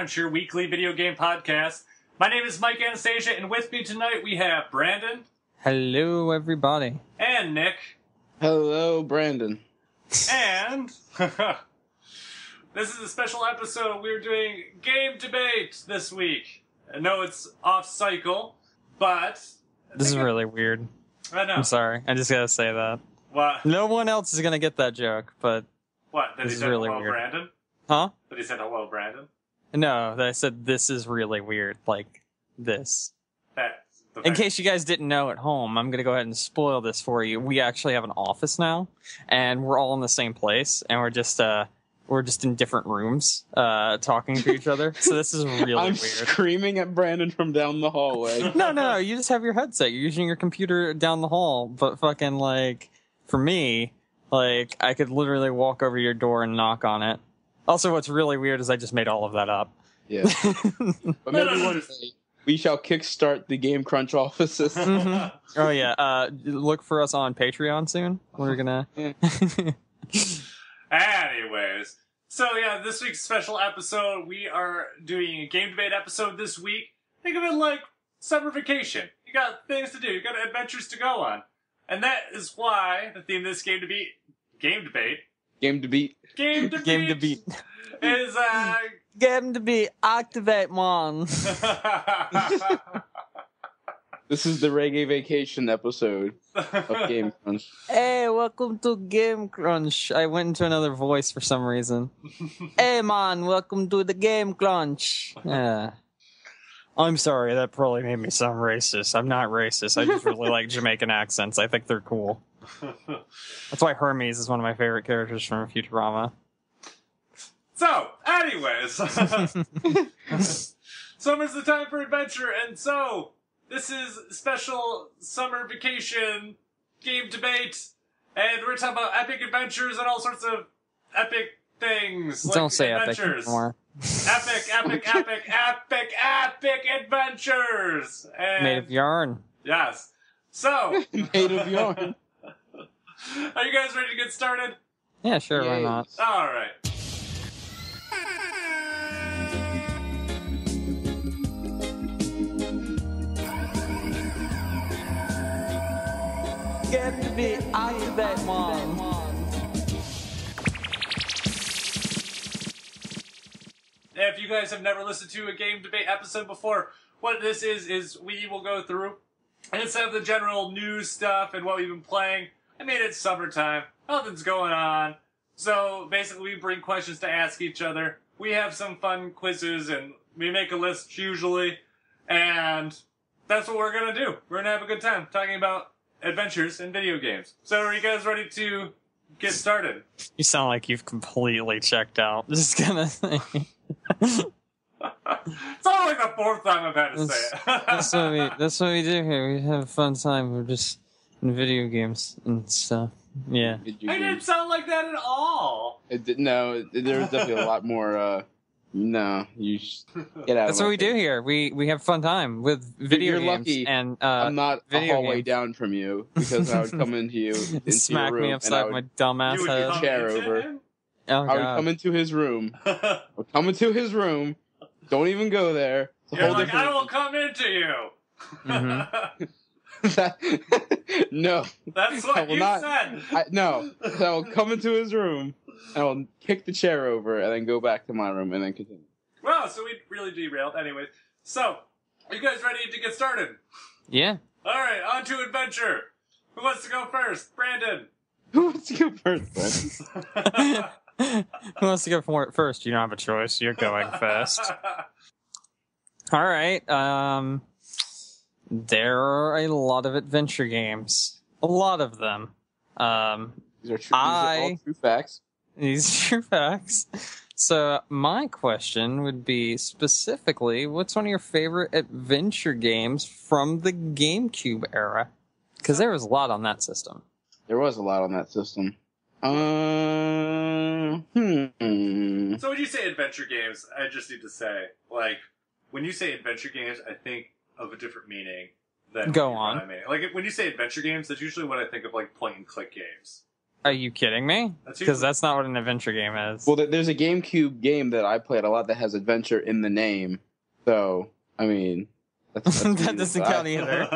Crunch, your weekly video game podcast. My name is Mike Anastasia, and with me tonight we have Brandon. Hello, everybody. And Nick. Hello, Brandon. And this is a special episode. We're doing game debate this week. I know it's off cycle, but this is really weird. I know. I'm sorry. I just gotta say that. What? No one else is gonna get that joke, but What? Did he say really hello, weird. Brandon? huh? Did he say hello, Brandon? No, I said this is really weird. Like this. That's the In fact. case you guys didn't know at home, I'm gonna go ahead and spoil this for you. We actually have an office now, and we're all in the same place, and we're just in different rooms, talking to each other. So this is really I'm weird. screaming at Brandon from down the hallway. No, you just have your headset. You're using your computer down the hall, but fucking like, for me, like, I could literally walk over to your door and knock on it. Also, what's really weird is I just made all of that up. Yeah. But maybe one day we shall kickstart the Game Crunch offices. Mhm. Oh yeah, look for us on Patreon soon. We're gonna... Anyways, so yeah, this week's special episode, we are doing a game debate episode this week. Think of it like summer vacation. You got things to do, you got adventures to go on. And that is why the theme of this game debate Game to beat. Game to beat. is Game to beat. Activate, man. This is the Reggae Vacation episode of Game Crunch. Hey, welcome to Game Crunch. I went into another voice for some reason. Hey, man, welcome to the Game Crunch. Yeah. I'm sorry, that probably made me sound racist. I'm not racist. I just really like Jamaican accents. I think they're cool. That's why Hermes is one of my favorite characters from Futurama. So, anyways, summer's the time for adventure, and so this is special summer vacation game debate, and we're talking about epic adventures and all sorts of epic things. Don't like say adventures. epic anymore. Epic adventures! And Made of yarn. yes. So, Made of yarn. are you guys ready to get started? Yeah, sure, why Yay. not? Alright. Game to beat. Activate, man. If you guys have never listened to a game debate episode before, what this is we will go through, and instead of the general news stuff and what we've been playing, I mean, it's summertime, nothing's going on, so basically we bring questions to ask each other, we have some fun quizzes, and we make a list usually, and that's what we're gonna do. We're gonna have a good time talking about adventures in video games. So are you guys ready to get started? You sound like you've completely checked out. Just gonna say. It's only like the fourth time I've had to say it. That's what we do here. We have a fun time. We're just in video games and stuff. Yeah. I didn't sound like that at all. No, there was definitely a lot more. No, you get out. That's of what my we do face. here. We have fun time with video You're games lucky and I'm not a video hallway games. down from you because I would come into you into Smack your room me and I upside would, my dumbass You would head. come chair into over. him? Oh I would god. come into his room. I would come into his room. Don't even go there. It's a You're whole like, different- I will come into you. No, That's I what will you not- said. no. I will come into his room and I will kick the chair over and then go back to my room and then continue. Wow, so we really derailed. Anyways, so, are you guys ready to get started? Yeah. Alright, on to adventure. Who wants to go first? Brandon. Who wants to go first, Brent? Who wants to go for it first? You don't have a choice. You're going first. All right. There are a lot of adventure games. A lot of them. These are all true facts. These are true facts. So my question would be specifically, what's one of your favorite adventure games from the GameCube era? Because there was a lot on that system. There was a lot on that system. So when you say adventure games, I just need to say, like, when you say adventure games, I think of a different meaning than Go what on. I mean. Like, when you say adventure games, that's usually what I think of, like, point and click games. Are you kidding me? Because that's not what an adventure game is. Well, there's a GameCube game that I played a lot that has adventure in the name. So, I mean, that's that doesn't count either.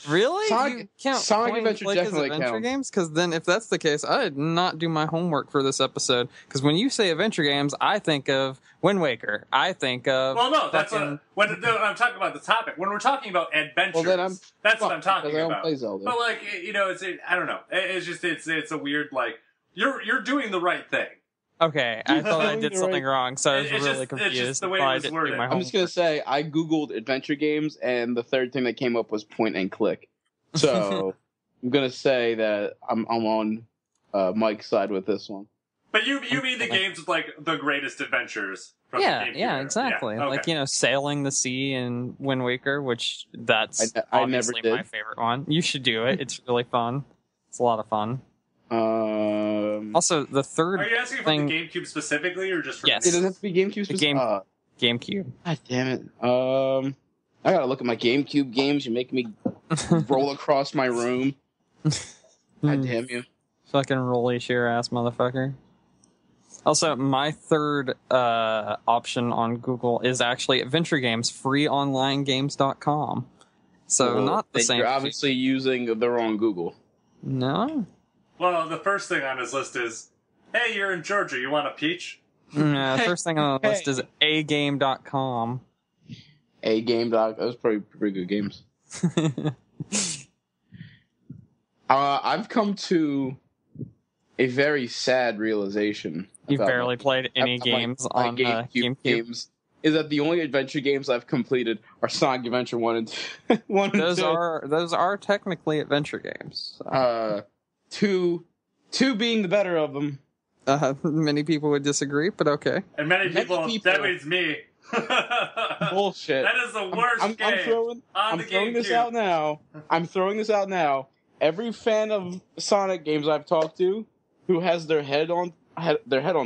Really? You count Sonic point Adventure click as definitely adventure counts. games? Because then, if that's the case, I did not do my homework for this episode. Because when you say adventure games, I think of Wind Waker. I think of Well, no, that's fucking- when I'm talking about the topic. When we're talking about adventures, Well, then I'm that's what fucked I'm talking because I don't about. play Zelda. But like, I don't know. It's just it's a weird like you're doing the right thing. Okay, I thought I did You're something right. wrong, so I was It's really just- it's confused. just the way That's why it I was didn't do worded. my I'm just homework. gonna say I googled adventure games, and the third thing that came up was point and click. So I'm gonna say that I'm on Mike's side with this one. But you mean the games with like the greatest adventures? From the Yeah, GameCube yeah, era. exactly. Yeah, okay. Like, sailing the sea in Wind Waker, which that's I never obviously did. my favorite one. You should do it. It's really fun. It's a lot of fun. Also, the third Are you asking from thing, the GameCube specifically, or just from Yes. It doesn't have to be GameCube specific. game- GameCube. God damn it. I gotta look at my GameCube games. You're making me roll across my room. God damn you. Fucking rolly sheer ass motherfucker. Also, my third option on Google is actually adventure games, freeonlinegames.com. So Well, not the then same. You're obviously using the wrong Google. No. Well, the first thing on his list is, hey, you're in Georgia. You want a peach? No, the first thing on the list Hey. is agame.com. A game doc. Those pretty good games. I've come to a very sad realization. You've about barely played any my- games my on GameCube GameCube. games. Is that the only adventure games I've completed are Sonic Adventure 1 and 2. 1 and Those 2. are technically adventure games. So. Two being the better of them. Many people would disagree, but okay. And many Many people, people- that means me. Bullshit. That is the worst I'm game throwing, on I'm the throwing this GameCube. out now. I'm throwing this out now. Every fan of Sonic games I've talked to, who has their head on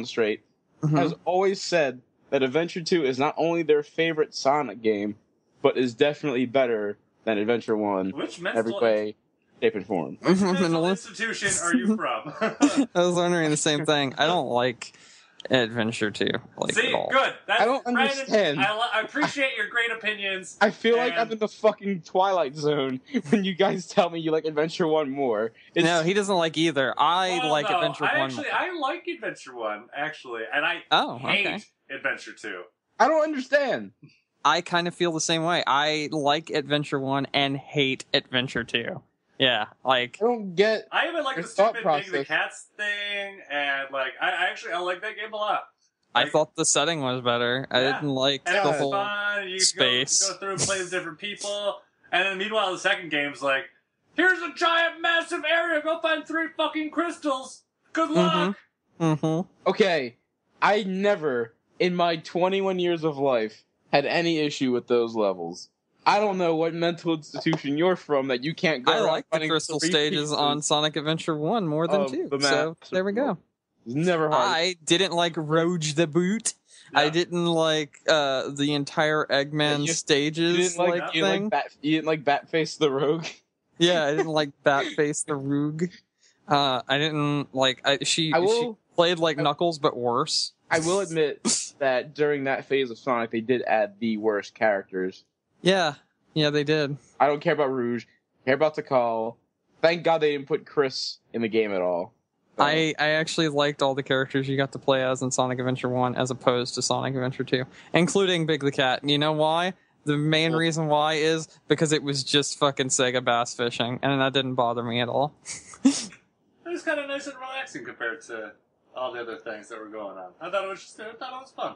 straight, Mhm. has always said that Adventure 2 is not only their favorite Sonic game, but is definitely better than Adventure 1 Which in every mental, way, shape, and form. which mental Mental- institution are you from? I was wondering the same thing. I don't like Adventure 2 like See, at all. good. That's, I don't Brandon, understand. I appreciate your great opinions. I feel like And- I'm in the fucking Twilight Zone when you guys tell me you like Adventure 1 more. It's, No, he doesn't like either. I Well, like no, Adventure 1 more. I like Adventure 1, actually, and I Oh, hate okay. Adventure 2. I don't understand. I kind of feel the same way. I like Adventure 1 and hate Adventure 2. Yeah, like I don't get. I even like Your the thought stupid Big the process. Cats thing, and like I like that game a lot. I Like- thought the setting was better. I Yeah. didn't like And the it was whole fun. You space. Go through and play with different people, and then meanwhile the second game's like, here's a giant, massive area. Go find 3 fucking crystals. Good luck. Mhm. Okay, I never, in my 21 years of life, had any issue with those levels. I don't know what mental institution you're from that you can't go I around like the finding crystal 3 stages pieces on Sonic Adventure 1 more than of 2. the So map. there we go. It's never hard. I didn't like Rogue the Boot. I Yeah. didn't like the entire Eggman You stages you didn't like, like you didn't thing. like you didn't like Batface the Rogue. Yeah, I didn't like Batface the Rogue. I didn't like she I will- played like I- Knuckles but worse. I will admit that during that phase of Sonic, they did add the worst characters. Yeah, they did. I don't care about Rouge. I care about Tikal. Thank God they didn't put Chris in the game at all. I actually liked all the characters you got to play as in Sonic Adventure 1 as opposed to Sonic Adventure 2, including Big the Cat. You know why? The main Well- reason why is because it was just fucking Sega bass fishing, and that didn't bother me at all. It was kind of nice and relaxing compared to all the other things that were going on. I thought it was fun.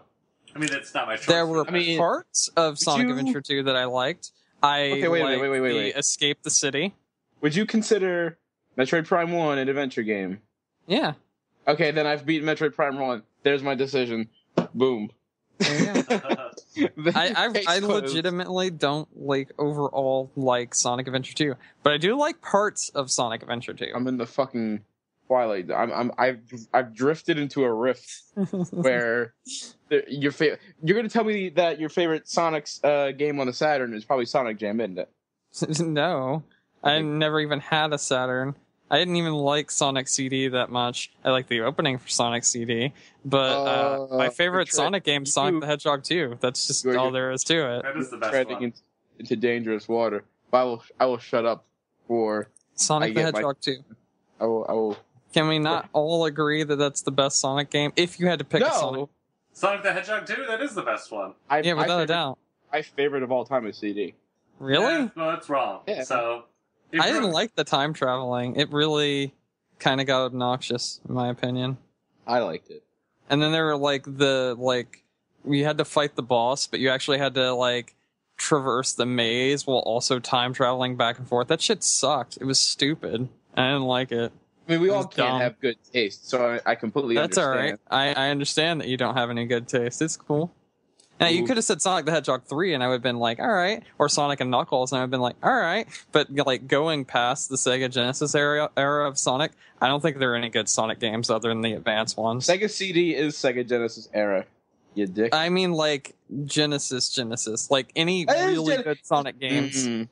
I mean, it's not my choice. There were I mean, parts of Sonic you- Adventure 2 that I liked. I Okay, wait, liked wait. the Escape the City. Would you consider Metroid Prime 1 an adventure game? Yeah. Okay, then I've beaten Metroid Prime 1. There's my decision. Boom. There you go. I Case closed. legitimately don't like overall like Sonic Adventure 2, but I do like parts of Sonic Adventure 2. I'm in the fucking Twilight. I've drifted into a rift where you're gonna tell me that your favorite Sonic's game on the Saturn is probably Sonic Jam, isn't it? No, I never even had a Saturn. I didn't even like Sonic CD that much. I like the opening for Sonic CD, but my favorite Sonic game is Sonic the Hedgehog 2. That's just all there is to it. That is the best Treading one. into dangerous water. But I will shut up for Sonic the Hedgehog 2. I will. Can we not all agree that that's the best Sonic game? If you had to pick a Sonic. Sonic the Hedgehog 2, that is the best one. Yeah, without a doubt. My favorite of all time is CD. Really? Yeah, no, that's wrong. Yeah. So, I didn't like the time traveling. It really kind of got obnoxious, in my opinion. I liked it. And then there were you had to fight the boss, but you actually had to traverse the maze while also time traveling back and forth. That shit sucked. It was stupid. I didn't like it. I mean, we all dumb. can't have good taste, so I completely That's understand. all right. I understand that you don't have any good taste. It's cool. Now, you could have said Sonic the Hedgehog 3, and I would have been like, all right. Or Sonic and Knuckles, and I would have been like, all right. But, going past the Sega Genesis era of Sonic, I don't think there are any good Sonic games other than the advanced ones. Sega CD is Sega Genesis era, you dick. I mean, Genesis. Any really good Sonic games. Mm-mm.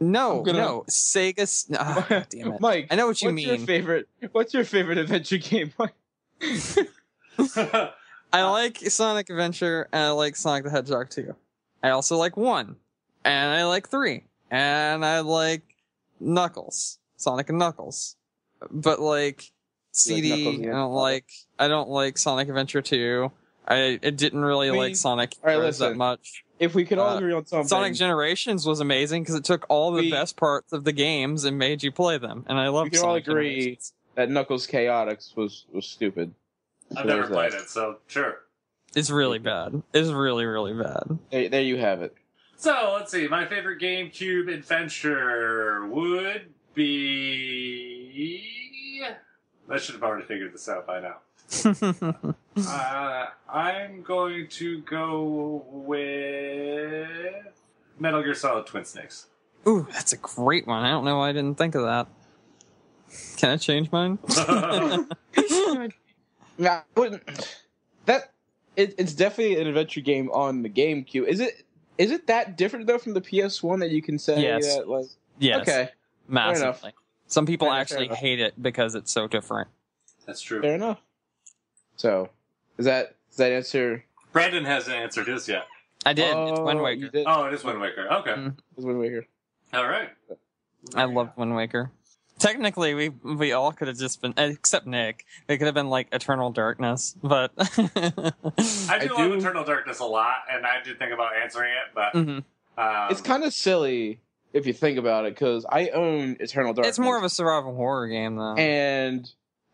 No. Sega... God damn it. Mike, I know what you what's mean. What's your favorite adventure game, Mike? I like Sonic Adventure, and I like Sonic the Hedgehog 2. I also like 1, and I like 3, and I like Knuckles, Sonic and Knuckles. But CD, Knuckles, I don't like Sonic Adventure 2. I didn't really like Sonic Heroes that much. If we could all agree on something, Sonic Generations was amazing because it took all the best parts of the games and made you play them, and I love. We can all agree that Knuckles Chaotix was stupid. I've never played it, so sure. It's really bad. It's really, really bad. There you have it. So, let's see. My favorite GameCube adventure would be... I should have already figured this out by now. I'm going to go with Metal Gear Solid Twin Snakes. Ooh, that's a great one. I don't know why I didn't think of that. Can I change mine? Yeah, it's definitely an adventure game on the GameCube. Is it that different though from the PS1 that you can say Yes. that Yes. Okay. Massively. Some people Fair actually enough. hate it because it's so different. That's true. Fair enough. So, does that answer? Brandon hasn't answered his yet. I did. It's Wind You Waker. did. Oh, it is Wind Waker. Okay. Mm. It's Wind Waker. All right. I loved Wind Waker. Technically, we all could have just been, except Nick. It could have been Eternal Darkness, but I do love Eternal Darkness a lot, and I did think about answering it, but Mhm. It's kind of silly if you think about it, because I own Eternal Darkness. It's more of a survival horror game, though. And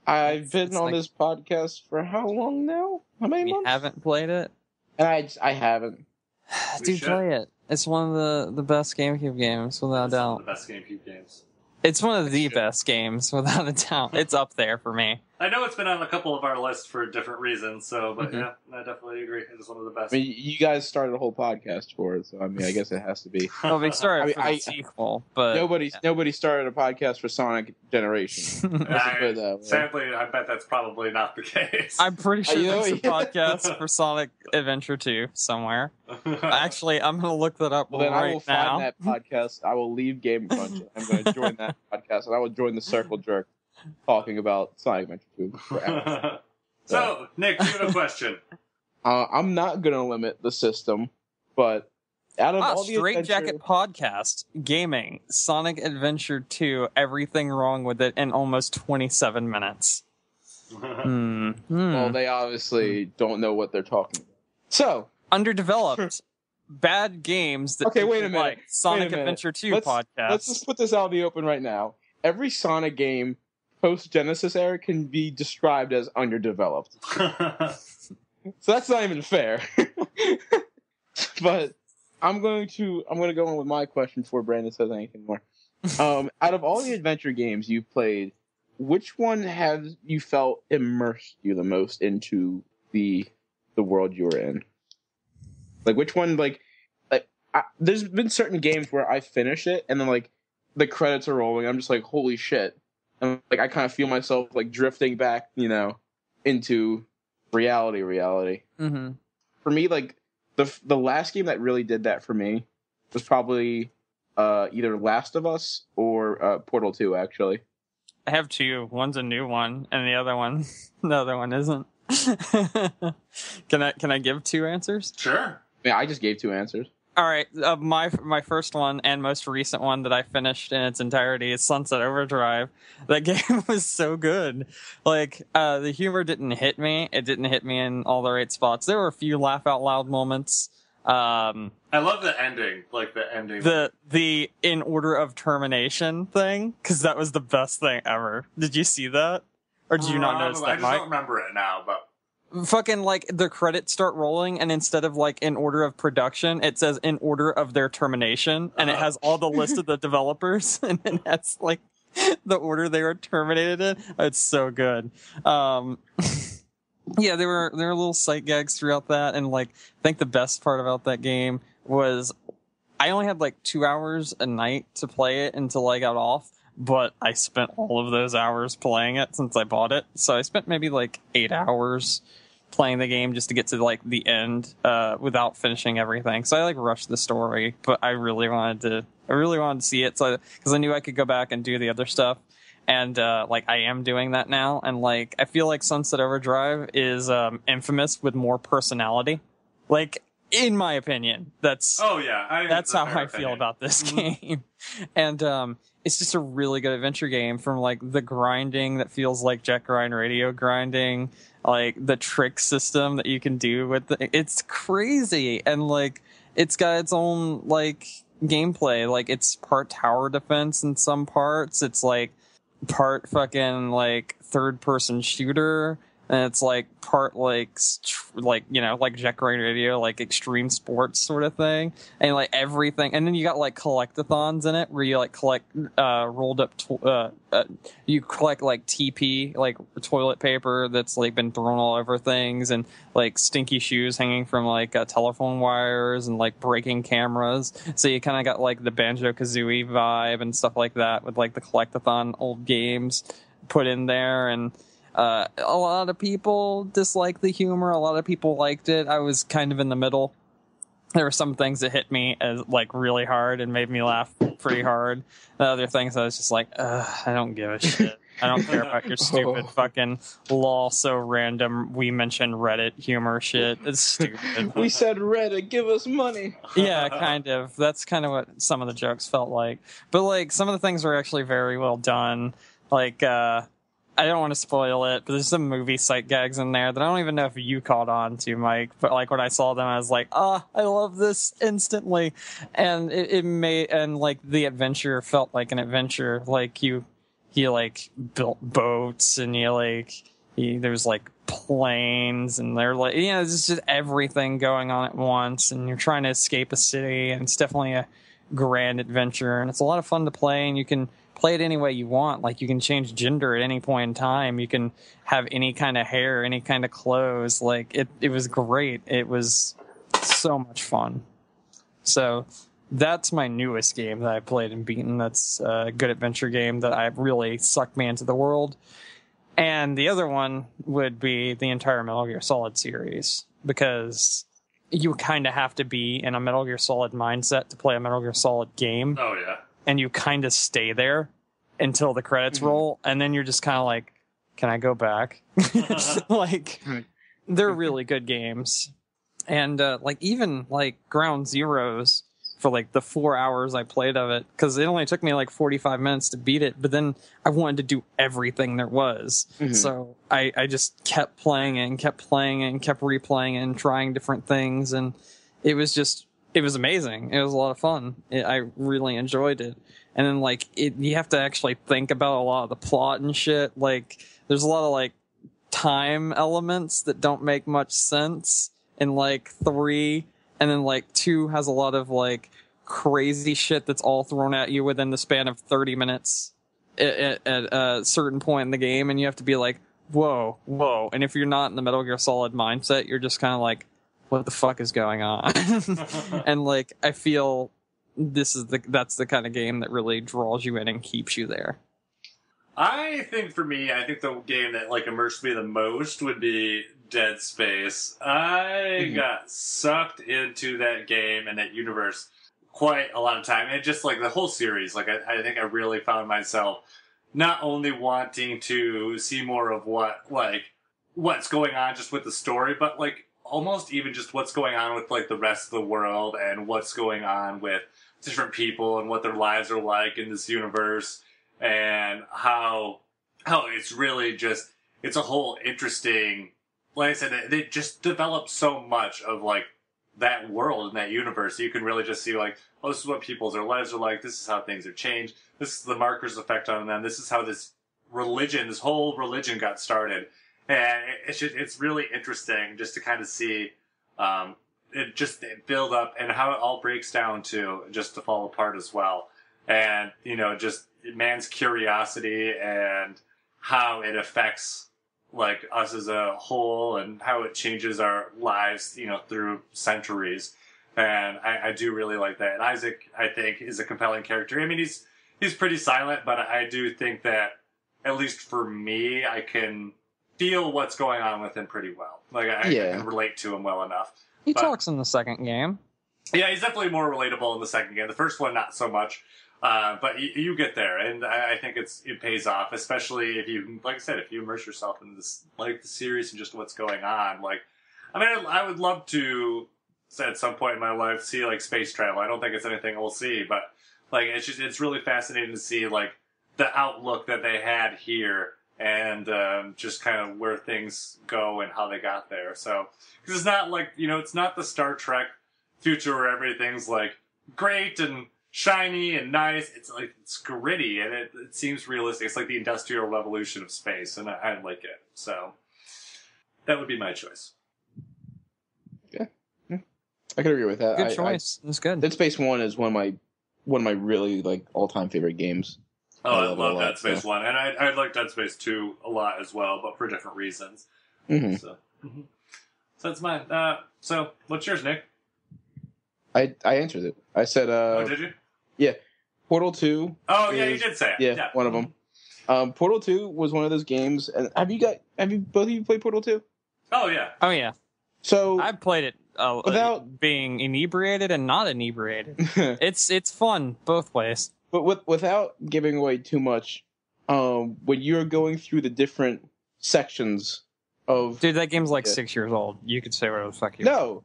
I've been it's on this podcast for how long now? How many you months? haven't played it? And I haven't. Dude, should. play it. It's one of the best GameCube games, without a it's one doubt. of the best GameCube games. It's one of the should. best games, without a doubt. It's up there for me. I know it's been on a couple of our lists for different reasons, so, but Mhm. yeah, I definitely agree. It is one of the best. I mean, you guys started a whole podcast for it, so I mean, I guess it has to be. Well, we started I mean, for the sequel, but Nobody started a podcast for Sonic Generation. Let's just put it that way. Sadly, I bet that's probably not the case. I'm pretty sure You know- there's a podcast for Sonic Adventure 2 somewhere. Actually, I'm gonna look that up Well, then I will right now. find that podcast. I will leave Game Crunch. I'm going to join that podcast, and I will join the Circle Jerk talking about Sonic Adventure 2 for hours. So, Nick, you have a question. I'm not going to limit the system, but out of all the Straight adventure- Jacket Podcast, gaming, Sonic Adventure 2, everything wrong with it in almost 27 minutes. well, they obviously don't know what they're talking about. So, Underdeveloped. Bad games that Okay, wait a people minute. like. Sonic Wait a minute. Adventure 2 let's podcast. just put this out in the open right now. Every Sonic game post Genesis era can be described as underdeveloped. So that's not even fair. But I'm going to go in with my question before Brandon says anything more. Out of all the adventure games you've played, which one has you felt immersed you the most into the world you were in? Like which one? There's been certain games where I finish it and then the credits are rolling. I'm just like, holy shit! And I kind of feel myself drifting back, into reality. Mm-hmm. For me, the last game that really did that for me was probably either Last of Us or Portal 2, actually. I have two. One's a new one, and the other one isn't. Can I give two answers? Sure. Yeah, I just gave two answers. All right, my first one and most recent one that I finished in its entirety is Sunset Overdrive. That game was so good. Like, the humor didn't hit me. It didn't hit me in all the right spots. There were a few laugh out loud moments. I love the ending, like the ending. The in order of termination thing, because that was the best thing ever. Did you see that, or did you not notice that? I just don't remember it now, but. Fucking, like, the credits start rolling, and instead of, like, in order of production, it says in order of their termination, and it has all the list of the developers, and it has, like, the order they were terminated in. It's so good. Yeah, there were little sight gags throughout that, and, like, I think the best part about that game was I only had, like, 2 hours a night to play it until I got off, but I spent all of those hours playing it since I bought it. So I spent maybe like 8 hours playing the game just to get to like the end without finishing everything. So I like rushed the story, but I really wanted to see it, so because I knew I could go back and do the other stuff. And like I am doing that now, and like I feel like Sunset Overdrive is infamous with more personality. Like, in my opinion, that's how I feel about this game. And it's just a really good adventure game, from like the grinding that feels like Jet Grind Radio grinding, like the trick system that you can do with it's crazy. And like it's got its own like gameplay. Like, it's part tower defense in some parts. It's like part fucking like third person shooter. And it's like part like you know, like Jet Grind Radio, like extreme sports sort of thing, and like everything. And then you got like collectathons in it, where you like collect rolled up you collect like TP, like toilet paper that's like been thrown all over things, and like stinky shoes hanging from like telephone wires, and like breaking cameras. So you kind of got like the Banjo-Kazooie vibe and stuff like that, with like the collectathon old games put in there. And a lot of people disliked the humor. A lot of people liked it. I was kind of in the middle. There were some things that hit me as like really hard and made me laugh pretty hard. The other things I was just like, I don't give a shit. I don't care about your stupid fucking lol, so random. We mentioned Reddit humor shit. It's stupid. We said Reddit, give us money. Yeah, kind of. That's kind of what some of the jokes felt like. But like some of the things were actually very well done. Like, I don't want to spoil it, but there's some movie sight gags in there that I don't even know if you caught on to, Mike. But like when I saw them, I was like, I love this instantly. And it made, and like the adventure felt like an adventure. Like you like built boats, and there's like planes, and they're like, you know, it's just everything going on at once, and you're trying to escape a city, and it's definitely a grand adventure, and it's a lot of fun to play, and you can play it any way you want. Like, you can change gender at any point in time. You can have any kind of hair, any kind of clothes. Like, it was great. It was so much fun. So that's my newest game that I played and beaten. That's a good adventure game that I really sucked me into the world. And the other one would be the entire Metal Gear Solid series, because you kind of have to be in a Metal Gear Solid mindset to play a Metal Gear Solid game. Oh, yeah. And you kind of stay there until the credits roll, and then you're just kind of like, can I go back? Like, they're really good games. And like, even like Ground Zeroes, for like the 4 hours I played of it, because it only took me like 45 minutes to beat it, but then I wanted to do everything there was. So I just kept playing it and kept playing it and kept replaying it and trying different things, and it was amazing. It was a lot of fun. I really enjoyed it. And then like you have to actually think about a lot of the plot and shit. Like, there's a lot of like time elements that don't make much sense in like 3, and then like 2 has a lot of like crazy shit that's all thrown at you within the span of 30 minutes at a certain point in the game, and you have to be like, whoa. And if you're not in the Metal Gear Solid mindset, you're just kind of like, what the fuck is going on? And like, I feel that's the kind of game that really draws you in and keeps you there. I think for me, the game that like immersed me the most would be Dead Space. I got sucked into that game and that universe quite a lot of time. And just like the whole series, like I think I really found myself not only wanting to see more of what's going on just with the story, but like almost even just what's going on with like the rest of the world and what's going on with different people and what their lives are like in this universe, and how it's really just, it's a whole interesting, like I said, they just develop so much of like that world and that universe. You can really just see like, oh, this is what people's their lives are like. This is how things are changed. This is the marker's effect on them. This is how this whole religion got started. And it's really interesting just to kind of see, it build up and how it all breaks down to just to fall apart as well. And, just man's curiosity and how it affects like us as a whole and how it changes our lives, through centuries. And I do really like that. And Isaac, I think, is a compelling character. I mean, he's pretty silent, but I do think that, at least for me, I can feel what's going on with him pretty well. Like, I can relate to him well enough. He talks in the second game. Yeah, he's definitely more relatable in the second game. The first one, not so much. But you get there, and I think it pays off, especially if you, like I said, if you immerse yourself in this, like the series and just what's going on. Like, I mean, I would love to, at some point in my life, see like space travel. I don't think it's anything we'll see, but like it's really fascinating to see like the outlook that they had here and just kind of where things go and how they got there. So, because it's not like, it's not the Star Trek future where everything's like great and shiny and nice. It's like, it's gritty and it seems realistic. It's like the Industrial Revolution of space, and I like it. So that would be my choice. Yeah, I can agree with that. Good choice. It's good. Dead Space 1 is one of my really like all-time favorite games. Oh, I love Dead Space 1, and I like Dead Space 2 a lot as well, but for different reasons. Mm-hmm. So that's mine. So what's yours, Nick? I answered it. I said, oh, did you? Yeah. Portal 2. Oh, yeah, you did say it. Yeah, one of them. Portal 2 was one of those games, and have you both of you played Portal 2? Oh, yeah. Oh, yeah. So I've played it without being inebriated and not inebriated. It's fun both ways. But without giving away too much, when you're going through the different sections of... Dude, that game's like 6 years old. You could say whatever the fuck you want. No!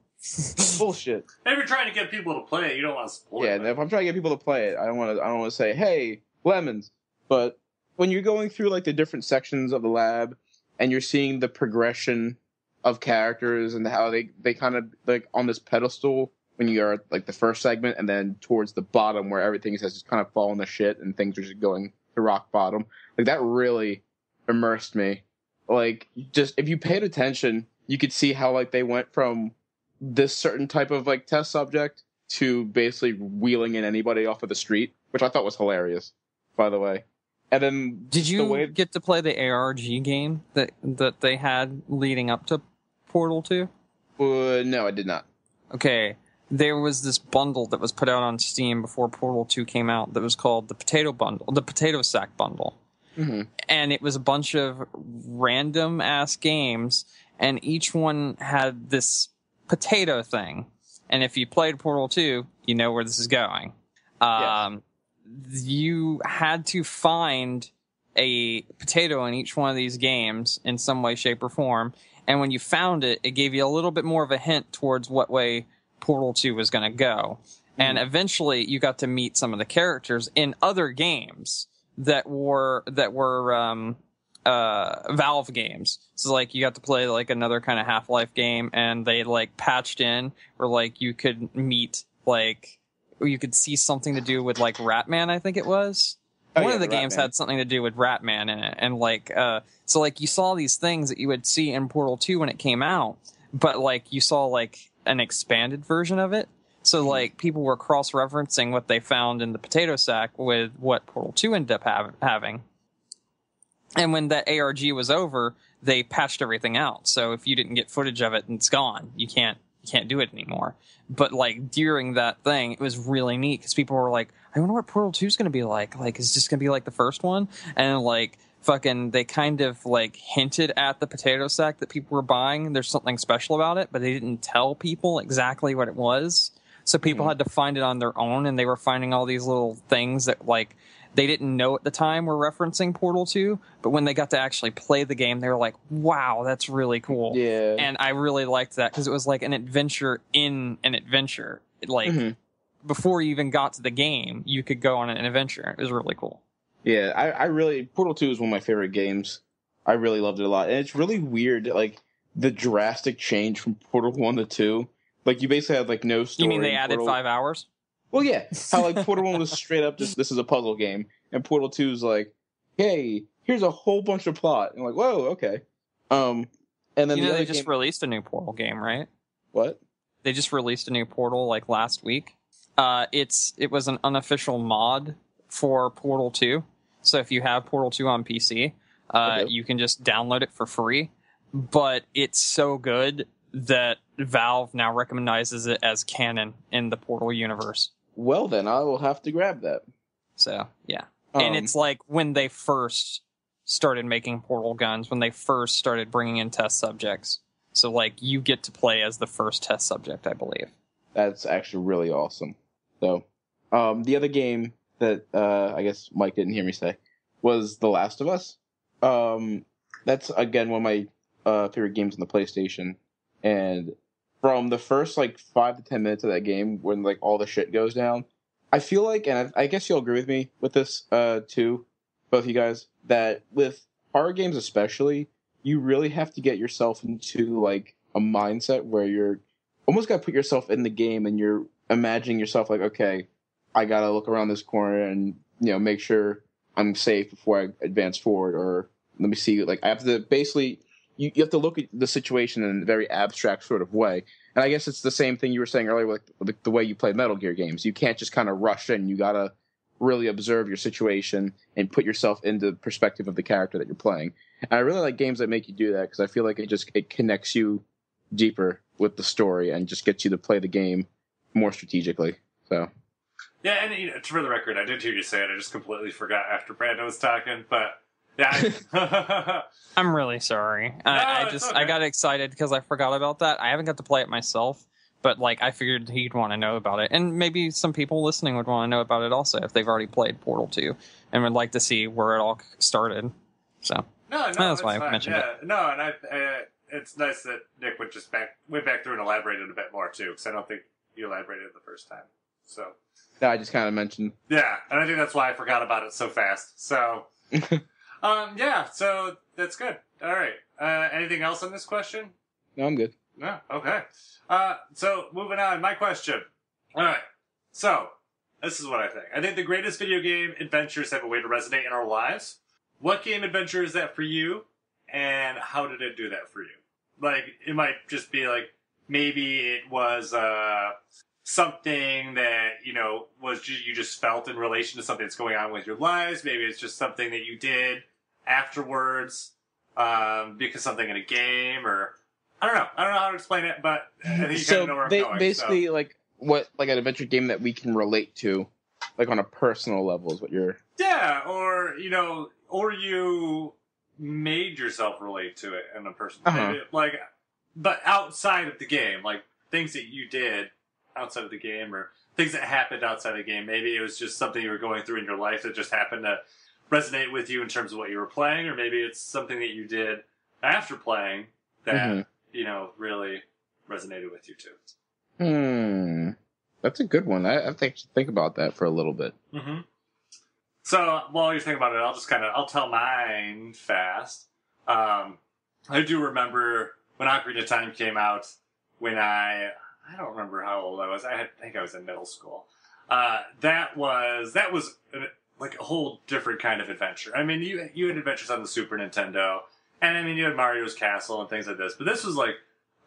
Bullshit. If you're trying to get people to play it, you don't want to spoil it. Yeah, if I'm trying to get people to play it, I don't want to say, hey, lemons. But when you're going through like the different sections of the lab and you're seeing the progression of characters and how they kind of like on this pedestal when you are at like the first segment, and then towards the bottom where everything has just kind of fallen to shit and things are just going to rock bottom, like that really immersed me. Like, just if you paid attention, you could see how like they went from this certain type of like test subject to basically wheeling in anybody off of the street, which I thought was hilarious, by the way. And then did you get to play the ARG game that they had leading up to Portal 2? No, I did not. Okay, there was this bundle that was put out on Steam before Portal 2 came out that was called the Potato Sack Bundle. Mm-hmm. And it was a bunch of random ass games, and each one had this potato thing. And if you played Portal 2, you know where this is going. Yes. You had to find a potato in each one of these games in some way, shape, or form. And when you found it, it gave you a little bit more of a hint towards what way Portal 2 was going to go. Mm-hmm. And eventually you got to meet some of the characters in other games that were Valve games. So like you got to play like another kind of Half-Life game, and they like patched in where like you could meet like, or you could see something to do with like Ratman, I think it was. One of the games had something to do with Ratman in it, and like so like you saw these things that you would see in Portal 2 when it came out, but like you saw like an expanded version of it. So like people were cross-referencing what they found in the potato sack with what Portal 2 ended up having. And when that ARG was over, they patched everything out. So if you didn't get footage of it, it's gone. You can't do it anymore. But like during that thing, it was really neat because people were like, I wonder what Portal 2 is going to be like. Like, is it just going to be like the first one? And like fucking, they kind of like hinted at the potato sack that people were buying. There's something special about it, but they didn't tell people exactly what it was. So people had to find it on their own, and they were finding all these little things that like they didn't know at the time were referencing Portal 2, but when they got to actually play the game, they were like, wow, that's really cool. Yeah. And I really liked that because it was like an adventure in an adventure. Like, before you even got to the game, you could go on an adventure. It was really cool. Yeah, I really... Portal 2 is one of my favorite games. I really loved it a lot. And it's really weird, like, the drastic change from Portal 1 to 2. Like, you basically had, like, no story. You mean they added 5 hours? Well, yeah. How, like, Portal 1 was straight up just, this is a puzzle game. And Portal 2 is like, hey, here's a whole bunch of plot. And like, whoa, okay. And then you know, the they other just released a new Portal game, right? What? They just released a new Portal, like, last week. It was an unofficial mod for Portal 2. So if you have Portal 2 on PC, you can just download it for free. But it's so good that Valve now recognizes it as canon in the Portal universe. Well, then I will have to grab that. So, yeah. And it's like when they first started making Portal guns, when they first started bringing in test subjects. So, like, you get to play as the first test subject, I believe. That's actually really awesome. So, the other game that I guess Mike didn't hear me say was The Last of Us. That's, again, one of my favorite games on the PlayStation. And from the first, like, 5 to 10 minutes of that game, when, like, all the shit goes down, I feel like, and I guess you'll agree with me with this, too, both of you guys, that with horror games especially, you really have to get yourself into, like, a mindset where you're almost got to put yourself in the game and you're imagining yourself like, okay, I got to look around this corner and, you know, make sure I'm safe before I advance forward, or let me see, like, I have to basically... You have to look at the situation in a very abstract sort of way. And I guess it's the same thing you were saying earlier with the way you play Metal Gear games. You can't just kind of rush in. You got to really observe your situation and put yourself into the perspective of the character that you're playing. And I really like games that make you do that because I feel like it connects you deeper with the story and just gets you to play the game more strategically. So... Yeah, and you know, for the record, I did hear you say it. I just completely forgot after Brandon was talking, but... Yeah, I'm really sorry. It's okay. I got excited because I forgot about that. I haven't got to play it myself, but like I figured he'd want to know about it, and maybe some people listening would want to know about it also if they've already played Portal 2 and would like to see where it all started. So that's why fine. I mentioned it. No, and it's nice that Nick went back through and elaborated a bit more too, because I don't think you elaborated the first time. So yeah, I just kind of mentioned. Yeah, and I think that's why I forgot about it so fast. So. Yeah, so that's good. All right. Anything else on this question? No, I'm good. No? Okay. So moving on, my question. All right. So, this is what I think. I think the greatest video game adventures have a way to resonate in our lives. What game adventure is that for you? And how did it do that for you? Like, it might just be like, maybe it was, something that, you know, you just felt in relation to something that's going on with your lives. Maybe it's just something that you did afterwards, because something in a game, or I don't know how to explain it, but I think you kind of know where I'm going. Basically, like an adventure game that we can relate to, like on a personal level, is what you're. Yeah, or you know, or you made yourself relate to it in a personal, like, but outside of the game, like things that you did outside of the game, or things that happened outside of the game. Maybe it was just something you were going through in your life that just happened to resonate with you in terms of what you were playing, or maybe it's something that you did after playing that, you know, really resonated with you too. That's a good one. I have to think about that for a little bit. Mm-hmm. So while you're thinking about it, I'll tell mine fast. I do remember when Ocarina of Time came out, when I don't remember how old I was. I think I was in middle school. That was like a whole different kind of adventure. I mean, you had adventures on the Super Nintendo, and I mean, you had Mario's Castle and things like this, but this was like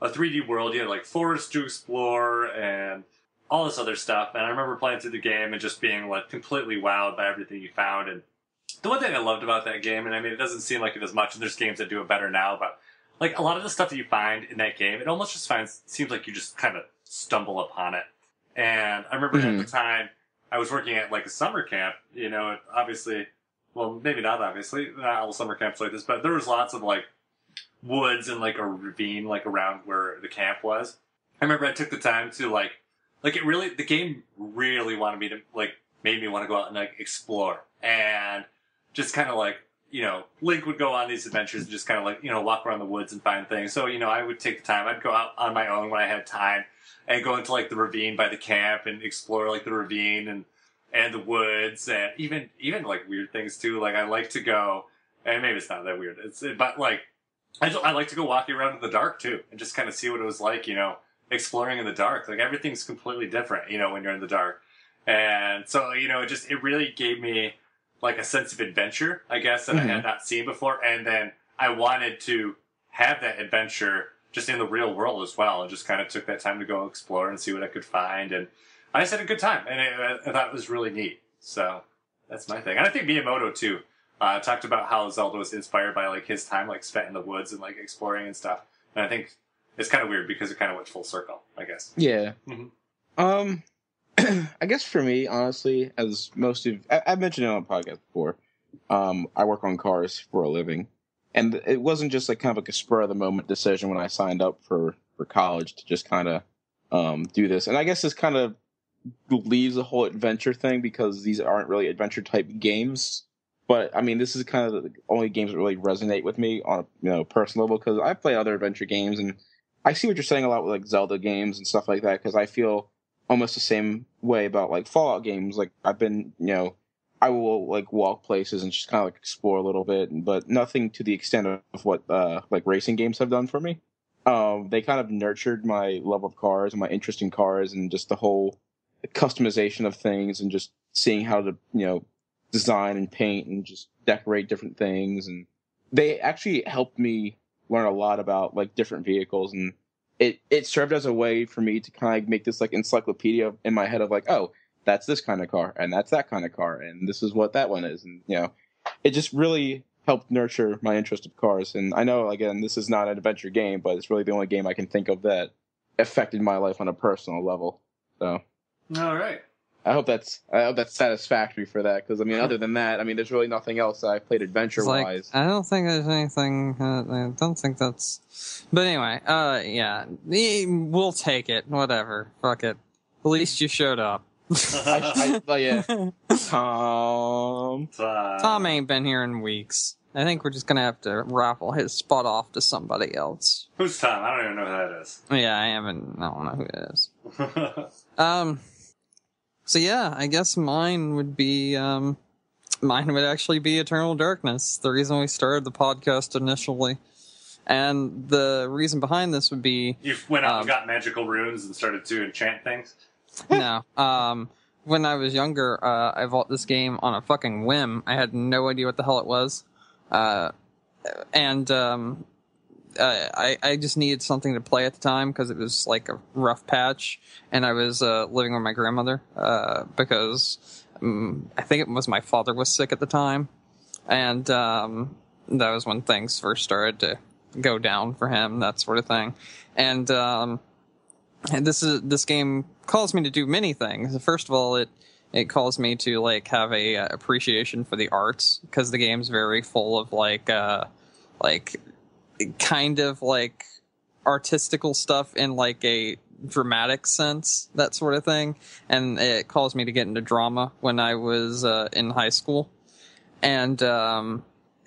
a 3D world. You had like forests to explore and all this other stuff. And I remember playing through the game and just being like completely wowed by everything you found. And the one thing I loved about that game, and I mean, it doesn't seem like it as much, and there's games that do it better now, but like a lot of the stuff that you find in that game, it almost just seems like you just kind of stumble upon it. And I remember at the time, I was working at like a summer camp, you know, obviously, well, maybe not obviously, not all summer camps like this, but there was lots of like woods and like a ravine like around where the camp was. I remember I took the time to like the game really wanted me to like made me want to go out and like explore and just kind of like, Link would go on these adventures and just kind of like, walk around the woods and find things. So, I would take the time. I'd go out on my own when I had time and go into like the ravine by the camp and explore like the ravine and the woods and even like weird things too. Like I like to go, and maybe it's not that weird. But like, I like to go walking around in the dark too and just kind of see what it was like, exploring in the dark. Like everything's completely different, when you're in the dark. And so, it really gave me like a sense of adventure, I guess, that I had not seen before. And then I wanted to have that adventure just in the real world as well, and just kind of took that time to go explore and see what I could find. And I just had a good time, and I thought it was really neat. So that's my thing. And I think Miyamoto too talked about how Zelda was inspired by like his time like spent in the woods and like exploring and stuff. And I think it's kind of weird because it kind of went full circle, I guess. Yeah. I guess for me, honestly, as most of I've mentioned it on a podcast before, I work on cars for a living, and it wasn't just like kind of like a spur of the moment decision when I signed up for college to just kind of do this. And I guess this kind of leaves the whole adventure thing because these aren't really adventure type games. But I mean, this is kind of the only games that really resonate with me on a personal level because I play other adventure games, and I see what you're saying a lot with like Zelda games and stuff like that because I feel almost the same way about like Fallout games. Like I've been, I will like walk places and just kind of like explore a little bit, but nothing to the extent of what like racing games have done for me. They kind of nurtured my love of cars and my interest in cars and just the whole customization of things and just seeing how to, design and paint and just decorate different things. And they actually helped me learn a lot about like different vehicles, and it served as a way for me to kind of make this like encyclopedia in my head of like, oh, that's this kind of car and that's that kind of car and this is what that one is. And, it just really helped nurture my interest of cars. And I know, again, this is not an adventure game, but it's really the only game I can think of that affected my life on a personal level. So, all right. I hope that's satisfactory for that. Because, I mean, other than that, I mean, there's really nothing else that I've played adventure-wise. I don't think there's anything... I don't think that's... But anyway, yeah. We'll take it. Whatever. Fuck it. At least you showed up. Yeah. Tom ain't been here in weeks. I think we're just gonna have to raffle his spot off to somebody else. Who's Tom? I don't even know who that is. Yeah, I don't know who it is. So yeah, I guess mine would actually be Eternal Darkness, the reason we started the podcast initially. And the reason behind this would be... You went out and got magical runes and started to enchant things? No. When I was younger, I bought this game on a fucking whim. I had no idea what the hell it was. I just needed something to play at the time because it was like a rough patch, and I was living with my grandmother because I think it was my father was sick at the time, and that was when things first started to go down for him, that sort of thing. And this game calls me to do many things. First of all, it calls me to like have a appreciation for the arts because the game's very full of like kind of like artistical stuff in like a dramatic sense, that sort of thing. And it calls me to get into drama when I was in high school. And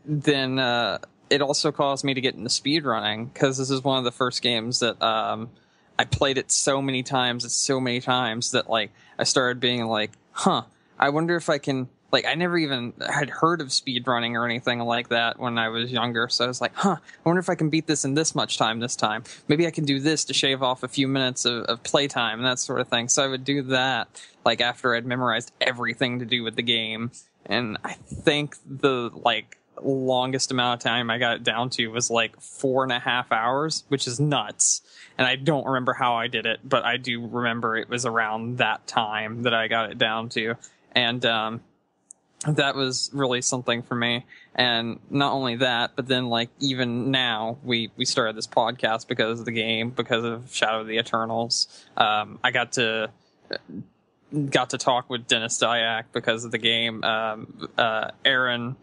then it also caused me to get into speedrunning because this is one of the first games that I played it so many times that like I started being like, I wonder if I can... Like, I never even had heard of speedrunning or anything like that when I was younger, so I was like, I wonder if I can beat this in this much time this time. Maybe I can do this to shave off a few minutes of playtime and that sort of thing. So I would do that, like, after I'd memorized everything to do with the game. And I think the, like, longest amount of time I got it down to was, like, 4.5 hours, which is nuts. And I don't remember how I did it, but I do remember it was around that time that I got it down to. And, that was really something for me. And not only that, but then like even now we started this podcast because of the game, because of Shadow of the Eternals. I got to talk with Dennis Dyack because of the game. Aaron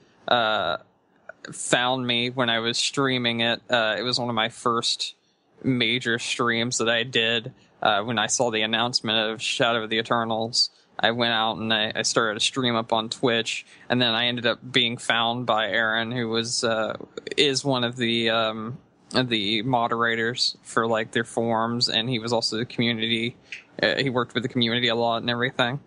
found me when I was streaming it. It was one of my first major streams that I did when I saw the announcement of Shadow of the Eternals. I went out and I started a stream up on Twitch, and then I ended up being found by Aaron, who is one of the moderators for like their forums, and he was also the community. He worked with the community a lot and everything,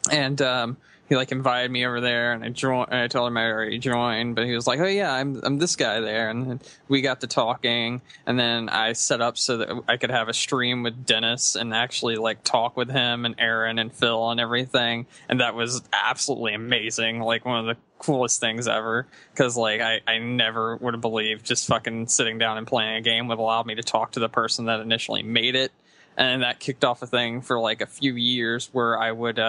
and he like invited me over there, and I joined. I told him I already joined, but he was like, "Oh yeah, I'm this guy there," and then we got to talking, and then I set up so that I could have a stream with Dennis and actually like talk with him and Aaron and Phil and everything, and that was absolutely amazing. Like one of the coolest things ever, because like I never would have believed just fucking sitting down and playing a game would allow me to talk to the person that initially made it, and that kicked off a thing for like a few years where I would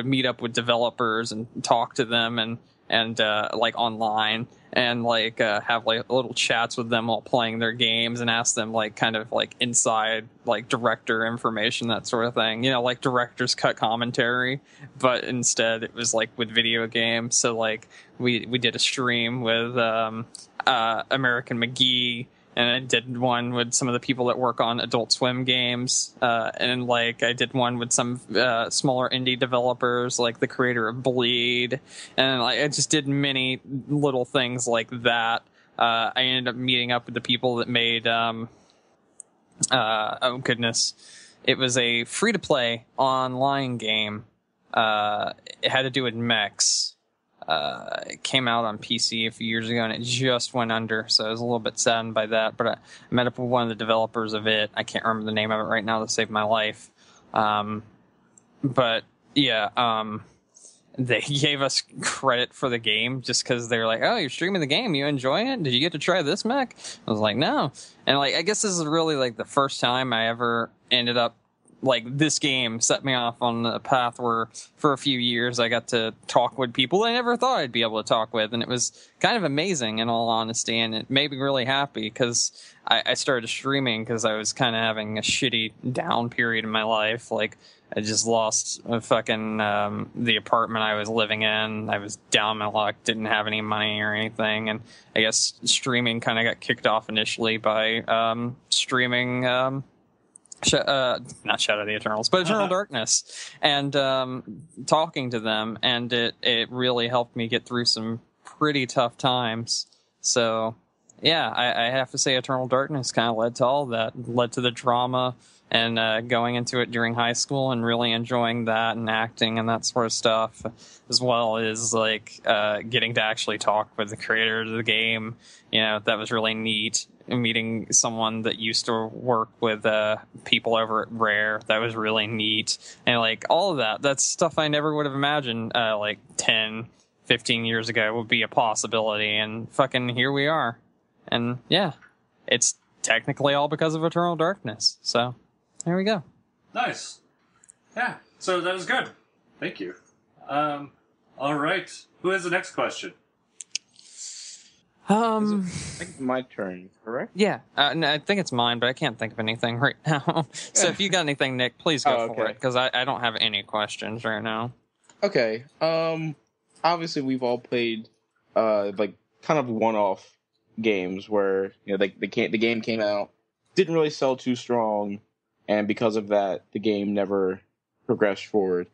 meet up with developers and talk to them and like online and like have like little chats with them while playing their games and ask them like kind of like inside like director information, that sort of thing, like director's cut commentary, but instead it was like with video games. So like we did a stream with American McGee, and I did one with some of the people that work on Adult Swim games, and like I did one with some smaller indie developers, like the creator of Bleed, and like I just did many little things like that. I ended up meeting up with the people that made oh goodness, it was a free-to-play online game. It had to do with mechs. It came out on PC a few years ago, and it just went under, so I was a little bit saddened by that. But I met up with one of the developers of it. I can't remember the name of it right now to save my life. But yeah, they gave us credit for the game just because they were like, "Oh, you're streaming the game. You enjoying it? Did you get to try this mech?" I was like, "No." And like, I guess this is really like the first time I ever ended up. Like, this game set me off on a path where for a few years I got to talk with people I never thought I'd be able to talk with, and it was kind of amazing in all honesty, and it made me really happy because I started streaming because I was kind of having a shitty down period in my life. Like, I just lost a fucking the apartment I was living in. I was down my luck, didn't have any money or anything, and I guess streaming kind of got kicked off initially by streaming not Shadow of the Eternals, but Eternal Darkness, and talking to them, and it really helped me get through some pretty tough times. So yeah, I have to say Eternal Darkness kind of led to all that, led to the drama, and going into it during high school and really enjoying that and acting and that sort of stuff, as well as like getting to actually talk with the creator of the game. That was really neat. Meeting someone that used to work with people over at Rare, that was really neat. And like all of that's stuff I never would have imagined like 10, 15 years ago would be a possibility, and fucking here we are. And yeah, it's technically all because of Eternal Darkness. So there we go. Nice. Yeah, so that was good. Thank you. All right. Who has the next question? I think it's my turn, correct? Yeah, no, I think it's mine, but I can't think of anything right now. So if you got anything, Nick, please go for it, because I don't have any questions right now. Okay. Obviously we've all played like kind of one-off games where the game came out, didn't really sell too strong, and because of that, the game never progressed forward.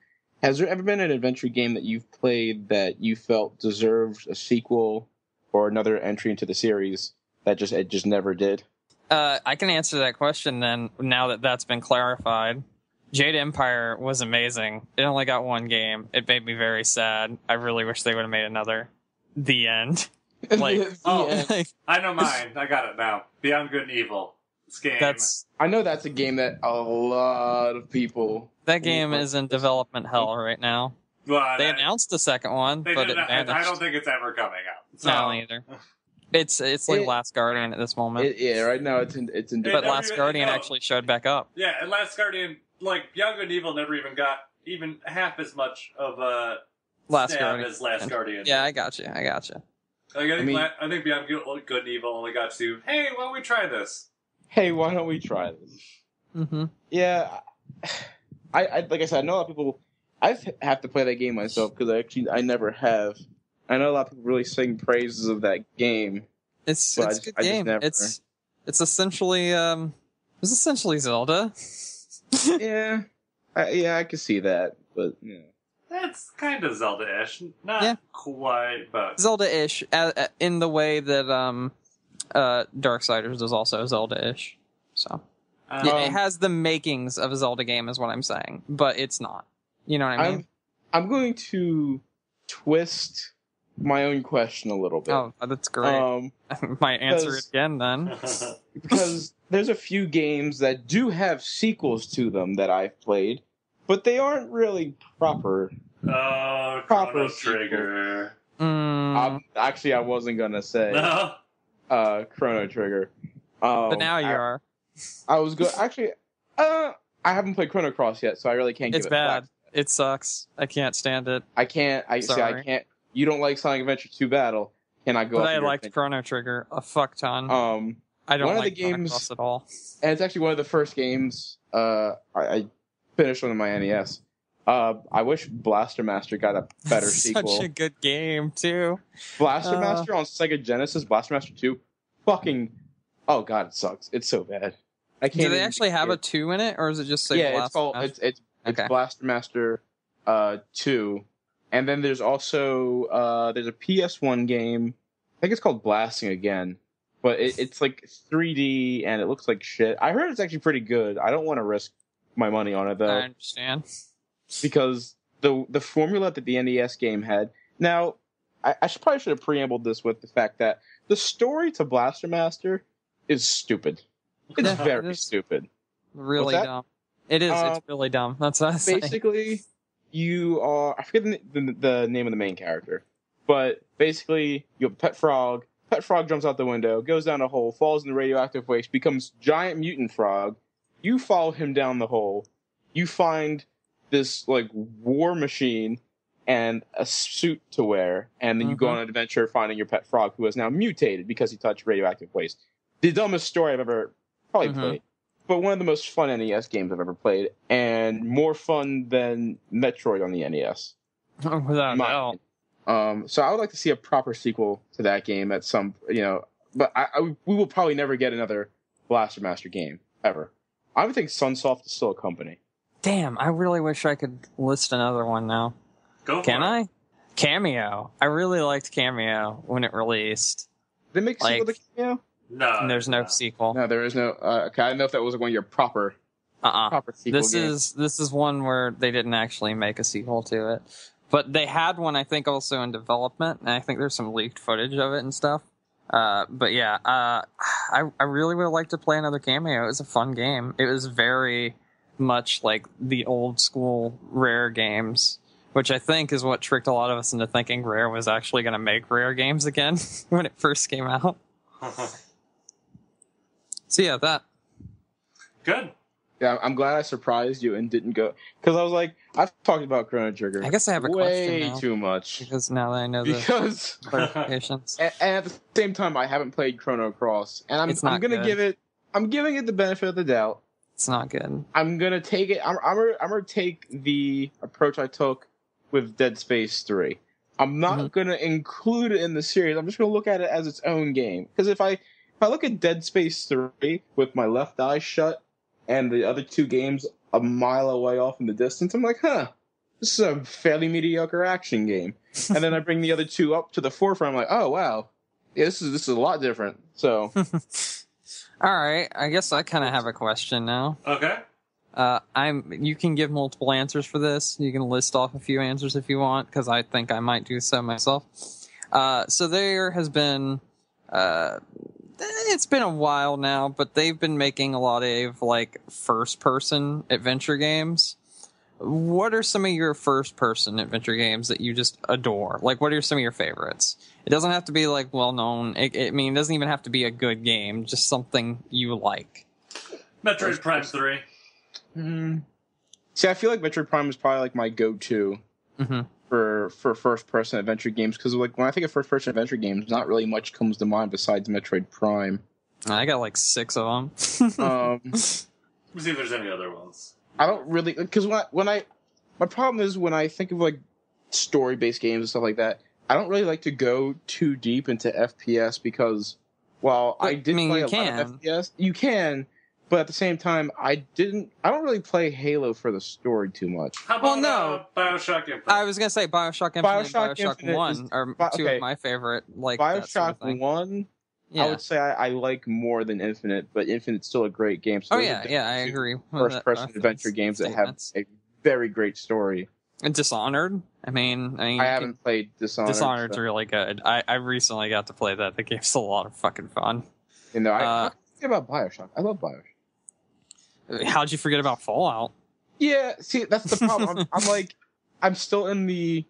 Has there ever been an adventure game that you've played that you felt deserved a sequel or another entry into the series that it just never did? I can answer that question then, now that that's been clarified. Jade Empire was amazing. It only got one game. It made me very sad. I really wish they would have made another. The end. Like, I know mine. I got it now. Beyond Good and Evil. This game. I know that's a game that a lot of people... That game is in development hell right now. Well, they announced the second one, but it vanished. I don't think it's ever coming out. So. No, either. It's like Last Guardian at this moment. Right now it's in. But Last Guardian actually showed back up. Yeah, and Last Guardian, like Beyond Good and Evil, never even got even half as much of a Last Guardian as Last Guardian. Yeah, I got you. Like, I think Beyond Good and Evil only got to, hey, why don't we try this? Hey, why don't we try this? Mm-hmm. Yeah, I like I said, I know a lot of people. I have to play that game myself because I never have. I know a lot of people really sing praises of that game. It's a good game. It's essentially Zelda. Yeah, I can see that. but yeah. That's kind of Zelda-ish. Not Yeah. quite, but... Zelda-ish, in the way that Darksiders is also Zelda-ish. So yeah, it has the makings of a Zelda game, is what I'm saying, but it's not. You know what I mean? I'm going to twist my own question a little bit. Oh, that's great. Might answer it again then. Because there's a few games that do have sequels to them that I've played, but they aren't really proper. Oh, Proper Chrono sequel. Trigger. Actually, I wasn't gonna say No? Chrono Trigger. But now you are. I was good. Actually, I haven't played Chrono Cross yet, so I really can't. It's give it bad. flack. It sucks. I can't stand it. I can't. I Sorry. can't. You don't like Sonic Adventure 2 Battle? Can I go? But off I your liked opinion? Chrono Trigger a fuck ton. I don't one of like the Chrono games- Cross at all. And it's actually one of the first games I finished on my NES. I wish Blaster Master got a better sequel. Such a good game too. Blaster Master on Sega Genesis, Blaster Master 2, fucking, oh god, it sucks. It's so bad. I can't. Do they even actually have hear- a 2 in it, or is it just say Yeah, Blaster it's called Master? it's Okay. Blaster Master 2, and then there's also there's a PS1 game. I think it's called Blasting Again, but it's like 3D and it looks like shit. I heard it's actually pretty good. I don't want to risk my money on it I though, understand. because the formula that the NES game had. Now, I should have preambled this with the fact that the story to Blaster Master is stupid. It's Yeah, very it is. stupid. Really What's that? dumb. It is. It's really dumb. That's what I was saying. Basically, you are, I forget the name of the main character, but basically you have a pet frog. Pet frog jumps out the window, goes down a hole, falls in the radioactive waste, becomes giant mutant frog. You follow him down the hole. You find this like war machine and a suit to wear, and then you go on an adventure finding your pet frog, who has now mutated because he touched radioactive waste. The dumbest story I've ever probably played, but one of the most fun NES games I've ever played, and more fun than Metroid on the NES. Without a My doubt. So I would like to see a proper sequel to that game at some, but we will probably never get another Blaster Master game ever. I would think Sunsoft is still a company. Damn, I really wish I could list another one now. Go for Can it. I? Cameo. I really liked Cameo when it released. Did they make a sequel to Cameo? No. And there's no sequel. No, there is no. Okay, I didn't know if that was one of your proper sequel This games. is one where they didn't actually make a sequel to it, but they had one I think also in development, and I think there's some leaked footage of it and stuff. But yeah, I really would like to play another Cameo. It was a fun game. It was very much like the old school Rare games, which I think is what tricked a lot of us into thinking Rare was actually going to make Rare games again when it first came out. So yeah, that. Good. Yeah, I'm glad I surprised you and didn't go, because I was like, I've talked about Chrono Trigger. I guess I have a question way now. too much Because now that I know the because. clarifications. And at the same time, I haven't played Chrono Cross, and It's I'm not gonna good. I'm giving it the benefit of the doubt. It's not good. I'm gonna take it. I'm gonna take the approach I took with Dead Space 3. I'm not gonna include it in the series. I'm just gonna look at it as its own game. Because if I look at Dead Space 3 with my left eye shut and the other two games a mile away off in the distance, I'm like, huh, this is a fairly mediocre action game. And then I bring the other two up to the forefront. I'm like, oh wow, yeah, this is a lot different. So All right, I guess I kind of have a question now. Okay. You can give multiple answers for this. You can list off a few answers if you want, because I think I might do so myself. So there has been, it's been a while now, but they've been making a lot of like first-person adventure games. What are some of your first-person adventure games that you just adore? Like, what are some of your favorites? It doesn't have to be like well-known. It doesn't even have to be a good game. Just something you like. Metroid Prime 3. See, I feel like Metroid Prime is probably like my go-to for first-person adventure games, because like when I think of first-person adventure games, not really much comes to mind besides Metroid Prime. I got like 6 of them. Let's see if there's any other ones. I don't really, because my problem is when I think of like story-based games and stuff like that, I don't really like to go too deep into FPS, because while I did play a lot of FPS, you can, But at the same time, I don't really play Halo for the story too much. How Well, about no. Bioshock Infinite? I was gonna say Bioshock Infinite and Bioshock Bioshock Infinite 1 are two okay. of my favorite. Like that sort of Bioshock thing. 1, Yeah. I would say I like more than Infinite, but Infinite's still a great game. So Oh those are yeah, definitely yeah, I two agree. First-person adventure games that have statements. a very great story. And Dishonored. I mean, I haven't played Dishonored. Dishonored's so, really good. I recently got to play that. The game's a lot of fucking fun. I forget about Bioshock. I love Bioshock. How'd you forget about Fallout? Yeah, see, that's the problem. I'm still in the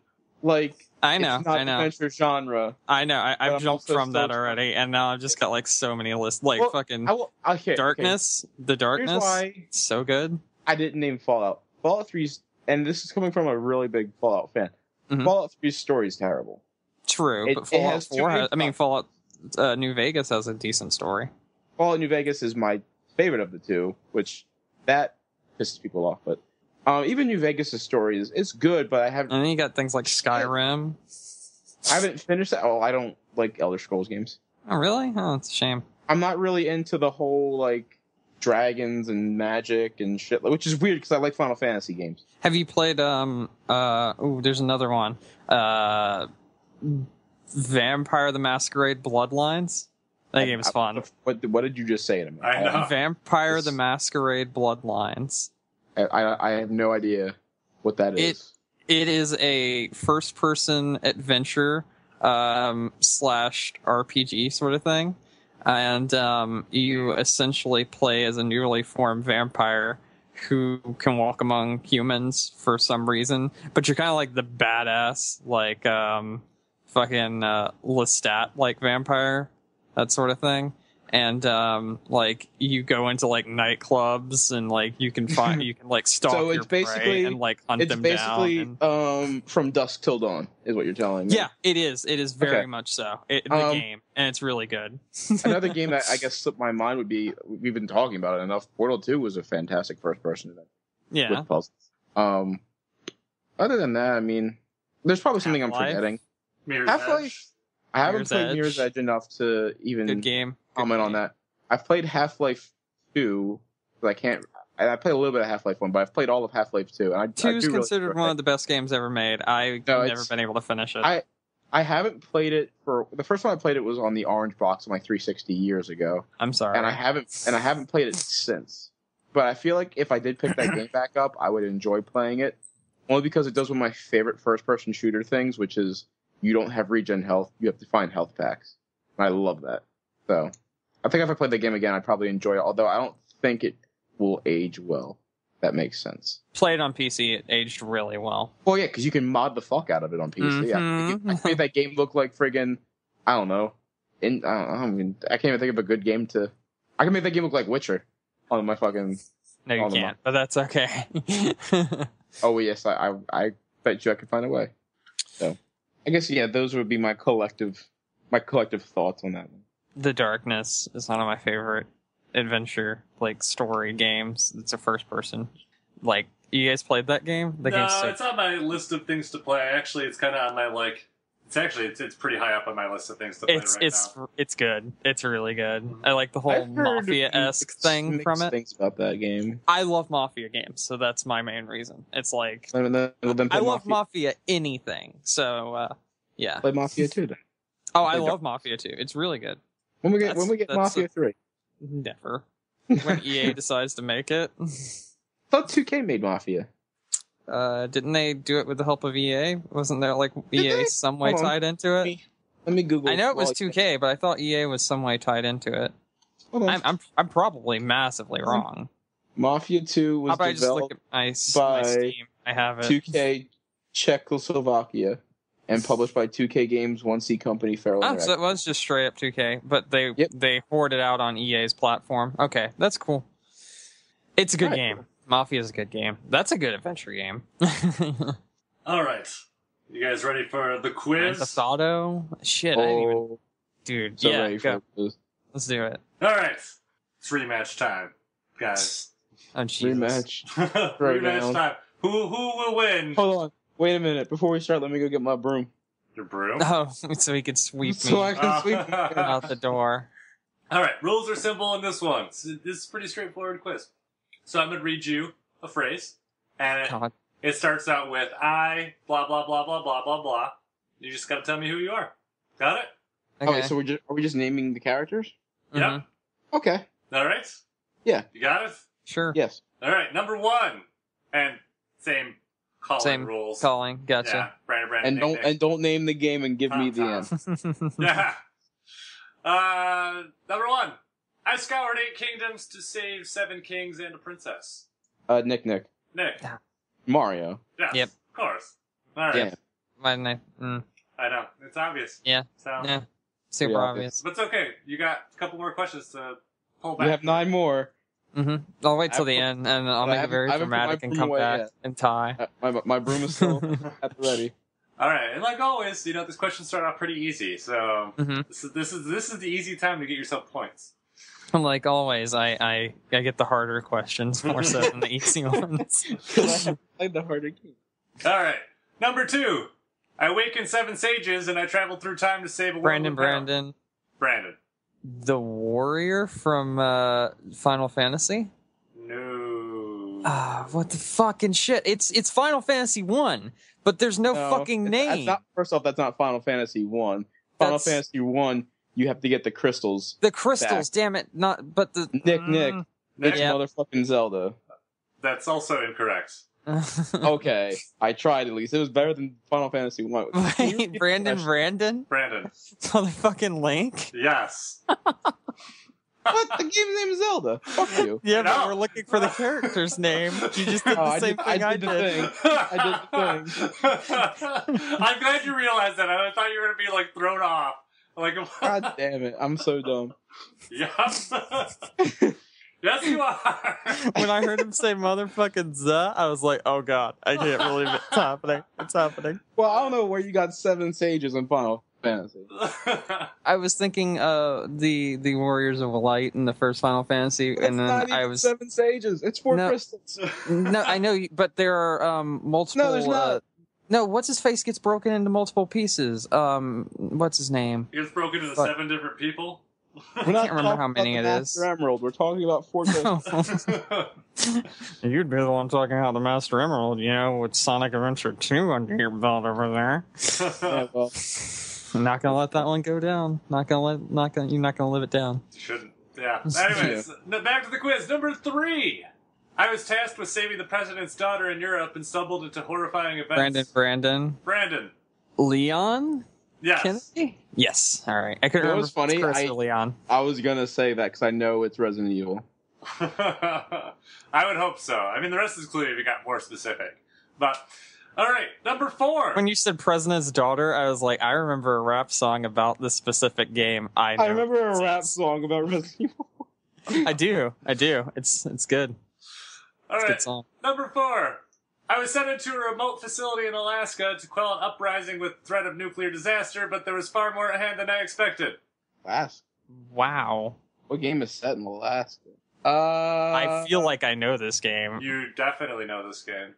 I know, it's not I know, adventure genre. I know. But I've I'm jumped also from that still already, and now I've just got like so many lists. Like Well, fucking Okay, Darkness. The Here's Darkness. why So good. I didn't name Fallout. Fallout 3's, and this is coming from a really big Fallout fan. Mhm. Fallout 3's story is terrible. True, It- but it Fallout has too 4 many has. I mean, Fallout New Vegas has a decent story. Fallout New Vegas is my favorite of the two, which that pisses people off. But even New Vegas' story is good, but I And then you got things like Skyrim. haven't finished that. Oh, I don't like Elder Scrolls games. Oh, really? Oh, it's a shame. I'm not really into the whole dragons and magic and shit, which is weird because I like Final Fantasy games. Have you played there's another one. Vampire the Masquerade Bloodlines? That game's fun. What did you just say to me? I know. Vampire the Masquerade Bloodlines. I have no idea what that is. It is a first person adventure slash RPG sort of thing. And you essentially play as a newly formed vampire who can walk among humans for some reason, but you're kind of like the badass, like fucking Lestat like vampire, that sort of thing. And like you go into like nightclubs and like you can find you can like stalk So it's your basically- prey and like hunt It's them basically down. And... From dusk till dawn is what you're telling me. Yeah, it is. It is very Okay. much so. The game, and it's really good. Another game that I guess slipped my mind would be, we've been talking about it enough. Portal 2 was a fantastic first person event Yeah. with puzzles. Other than that, I mean, there's probably something I'm Half-Life? forgetting. Mirror's Half-Life? Edge. I haven't Mirror's played Edge. Mirror's Edge enough to even Good game. Good comment on game. that. I've played Half-Life 2, but I played a little bit of Half-Life 1, but I've played all of Half-Life 2. And I Two do is really considered enjoy one it. of the best games ever made. I've No, never it's- been able to finish it. I haven't played it the first time I played it was on the orange box on my 360 years ago. I'm sorry. And I haven't played it since. But I feel like if I did pick that game back up, I would enjoy playing it. Only because it does one of my favorite first-person shooter things, which is you don't have regen health, you have to find health packs. And I love that. So I think if I played the game again, I'd probably enjoy it, although I don't think it will age well. That makes sense. Played on PC, it aged really well. Well, yeah, because you can mod the fuck out of it on PC. Mhm. I made that game look like friggin', I don't know. I can't even think of a good game to... I can make that game look like Witcher on my fucking... No, you all the can't, but that's okay. Oh, yes, I bet you I could find a way. So, I guess, yeah, those would be my collective thoughts on that one. The Darkness is one of my favorite adventure, like, story games. It's a first person. Like, you guys played that game? The game's No, so it's on my list of things to play. Actually, it's kind of on my it's pretty high up on my list of things to play now. It's good. It's really good. I like the whole I've heard Mafia-esque thing mixed from it. things about that game. I love Mafia games, so that's my main reason. It's like And then play I love Mafia anything. So yeah. Play Mafia 2 then. Oh, I Play love Mafia too. It's really good. When we get Mafia 3. Never. When EA decides to make it. I thought 2K made Mafia. Didn't they do it with the help of EA? Wasn't there like Did EA they? some way Hold on. tied into it? Let me Google. I know it was while 2K, but I thought EA was some way tied into it. Hold on. I'm probably massively wrong. Mafia 2 How was about I just look developed at my by Steam? I have it. 2K Czechoslovakia and published by 2K Games 1C Company Feral Oh, so it Interactive. was just straight up 2K, but they Yep. they hoarded out on EA's platform. Okay, that's cool. It's a good Right. game. Mafia is a good game. That's a good adventure game. All right, you guys ready for the Grand quiz? Theft Auto? Shit, I didn't even... Oh, Dude, so yeah, ready go. for this. Let's do it. All right, it's rematch time, guys. Oh, Jesus. Rematch. rematch down. time. Who will win? Hold on. Wait a minute. Before we start, let me go get my broom. Your broom. Oh, so he could sweep So I me can sweep. out the door. All right, rules are simple in this one. So this is a pretty straightforward quiz. So I'm going to read you a phrase, and God. it starts out with I, blah, blah, blah, blah, blah, blah, blah. You just got to tell me who you are. Got it? Okay. Oh, wait, so are we just naming the characters? Mhm. Yep. Okay. All right? Yeah. You got it? Sure. Yes. All right, number 1. And same calling Same rules. calling. Yeah, Gotcha. Brandon, And Nick, don't Nick. and don't name the game and give me the Tom. answer. Yeah. Number 1. I scoured 8 kingdoms to save 7 kings and a princess. Nick. Nick. Mario. Yes. Yep. Of course. All right. Yeah. My name. I know. It's obvious. Yeah. So, Yeah. Super Pretty obvious. but it's okay. You got a couple more questions to pull back. You have 9 more. I'll wait till I the put- end, and I'll but I make it haven't- very I haven't put my dramatic and broom come away back yet. and tie. My broom is still at the ready. All right, and like always, this question started off pretty easy. So this is the easy time to get yourself points. Like always, I get the harder questions more so than the easy ones. Because I have played the harder game. All right, number 2. I awakened 7 sages and I traveled through time to save a world. Brandon, Brandon. the warrior from Final Fantasy. No. What the fucking shit? It's Final Fantasy 1, but there's no fucking name. First off, that's not Final Fantasy 1. Final That's- Fantasy 1, you have to get the crystals. The crystals, damn it! Not, but the Nick. It's Yeah. motherfucking Zelda. That's also incorrect. Okay, I tried at least. It was better than Final Fantasy 1. Wait, Brandon, Brandon. motherfucking Link. Yes. What? The game's name is Zelda. Fuck you. Yeah, but No. we're looking for the character's name. You just did the Oh, same thing I the did. thing. I did the thing. I'm glad you realized that. I thought you were gonna be like thrown off. Like, God damn it. I'm so dumb. yeah. Yes, you are. When I heard him say motherfucking "za," I was like, "Oh god, I can't believe it's happening! It's happening!" Well, I don't know where you got 7 sages in Final Fantasy. I was thinking, the Warriors of Light in the first Final Fantasy, It's and not then I even was 7 sages. It's 4 No. crystals. no, I know, but there are multiple. No, there's not. No, what's his face gets broken into multiple pieces. What's his name? It gets broken into Fuck. 7 different people. We're not can't remember talking how many about the it Master is. Emerald. We're talking about 4 crystals. You'd be the one talking about the Master Emerald, with Sonic Adventure 2 under your belt over there. Yeah, well, I'm not gonna let that one go down. You're not gonna live it down. Shouldn't. Yeah. Anyways, back to the quiz. Number 3. I was tasked with saving the president's daughter in Europe and stumbled into horrifying events. Brandon. Leon? Yes. Kennedy? Yes. All right. I couldn't You know remember what's funny? if it's Chris or Leon. I was going to say that because I know it's Resident Evil. I would hope so. I mean, the rest is clear if you got more specific. But, all right, number 4. When you said President's Daughter, I was like, I remember a rap song about this specific game. I remember a rap song about Resident Evil. I do. It's good. All It's a right, good song. number 4. I was sent into a remote facility in Alaska to quell an uprising with threat of nuclear disaster, but there was far more at hand than I expected. Alaska? Wow. What game is set in Alaska? I feel like I know this game. You definitely know this game.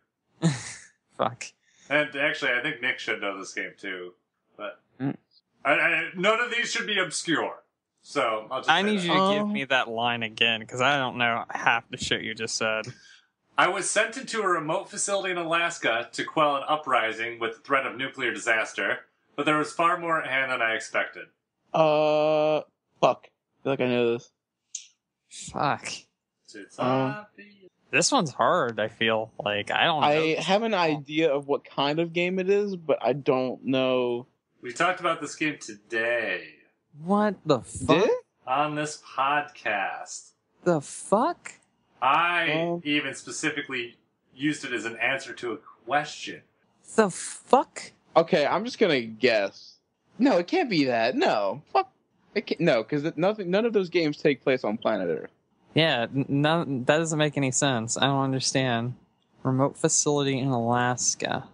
Fuck. And actually, I think Nick should know this game too. But Mm. none of these should be obscure. So I'll just I say need that. you to give me that line again, because I don't know half the shit you just said. I was sent into a remote facility in Alaska to quell an uprising with the threat of nuclear disaster, but there was far more at hand than I expected. Fuck. I feel like I know this. Fuck. It's Um, obvious. This one's hard, I feel. Like, I don't know. I have an idea of what kind of game it is, but I don't know. We talked about this game today What the fuck? Did? on this podcast. The fuck? I even specifically used it as an answer to a question. The fuck? Okay, I'm just gonna guess. No, it can't be that. No. Fuck. It can't, no, because none of those games take place on planet Earth. Yeah, that doesn't make any sense. I don't understand. Remote facility in Alaska.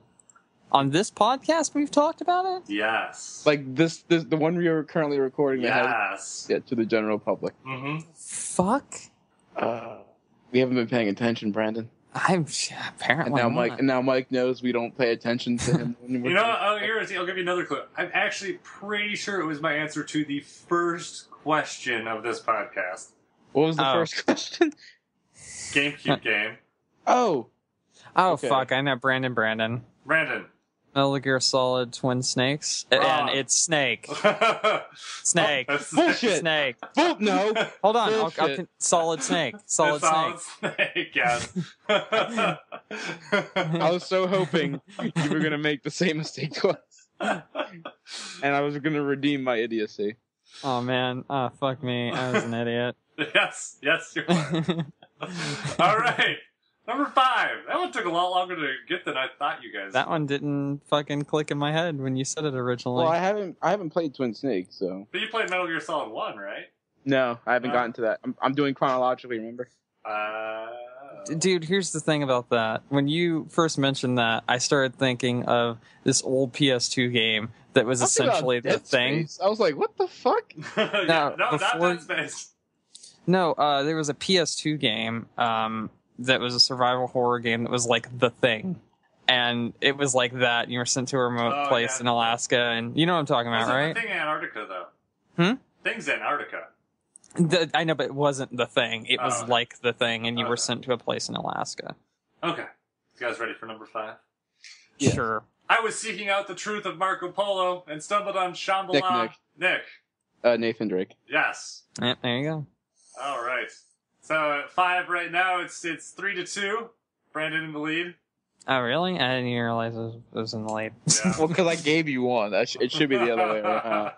On this podcast, we've talked about it? Yes. Like the one we are currently recording that yes. has yet to the general public. Mm-hmm. Fuck? We haven't been paying attention, Brandon. Apparently And now Mike knows we don't pay attention to him. When You know, I'll give you another clue. I'm actually pretty sure it was my answer to the first question of this podcast. What was the first question? GameCube game. Oh, okay. Fuck! I know Brandon. Brandon. Metal Gear Solid Twin Snakes, and it's Snake. Snake. Bullshit. Snake. No. Hold on. Bullshit. Solid Snake. Solid Snake. Snake. Yes. I was so hoping you were gonna make the same mistake twice, and I was gonna redeem my idiocy. Oh man. Oh fuck me. I was an idiot. Yes, you are. All right. Number 5. That one took a lot longer to get than I thought you guys. That one didn't fucking click in my head when you said it originally. Well, I haven't played Twin Snakes, so. But you played Metal Gear Solid 1, right? No, I haven't gotten to that. I'm doing chronologically, remember? Dude, here's the thing about that. When you first mentioned that, I started thinking of this old PS2 game that was essentially the thing. Space. I was like, what the fuck? No, not Dead Space. No, there was a PS2 game that was a survival horror game that was like The Thing. And it was like that. You were sent to a remote place in Alaska, and you know what I'm talking about, right? The Thing in Antarctica, though. Thing's Antarctica. I know, but it wasn't The Thing. It was like The Thing, and you were sent to a place in Alaska. Okay. You guys ready for number 5? Yeah. Sure. I was seeking out the truth of Marco Polo and stumbled on Shambhala. Nick. Nathan Drake. Yes. Yeah, there you go. All right. So at 5 right now, it's 3-2. Brandon in the lead. Oh, really? I didn't even realize it was in the lead. Yeah. Well, because I gave you one. It should be the other way around.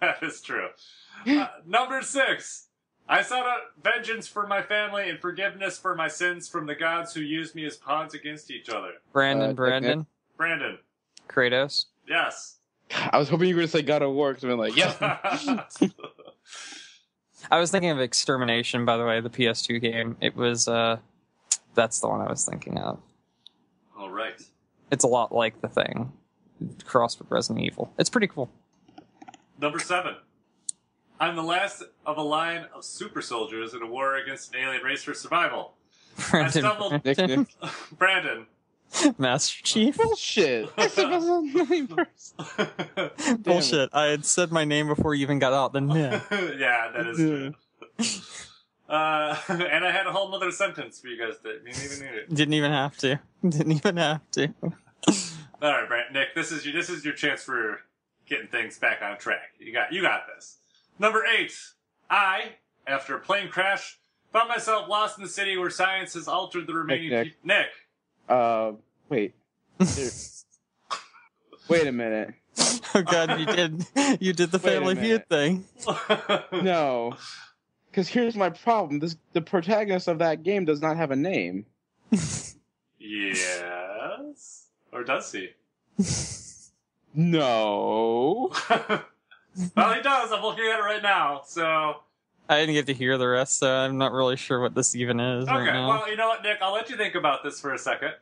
That is true. Number 6. I sought out vengeance for my family and forgiveness for my sins from the gods who used me as pawns against each other. Brandon. Brandon. Kratos. Yes. I was hoping you were going to say God of War, because I've been like, yes. I was thinking of Extermination, by the way, the PS2 game. It was, that's the one I was thinking of. All right. It's a lot like The Thing, crossed with Resident Evil. It's pretty cool. Number 7. I'm the last of a line of super soldiers in a war against an alien race for survival. I stumbled... Brandon. Master Chief. Bullshit. Bullshit. I had said my name before you even got out. Then yeah. Yeah, that is true. And I had a whole other sentence for you guys that you didn't even need it. Didn't even have to. All right, Brent, Nick, this is your chance for getting things back on track. You got this. Number 8. I, after a plane crash, found myself lost in the city where science has altered the remaining Nick. Wait. Wait a minute. Oh god, you did the Family Feud thing. No. Because here's my problem. The protagonist of that game does not have a name. Yes. Or does he? No. Well, he does. I'm looking at it right now, so... I didn't get to hear the rest, so I'm not really sure what this even is right now. Well, you know what, Nick? I'll let you think about this for a second.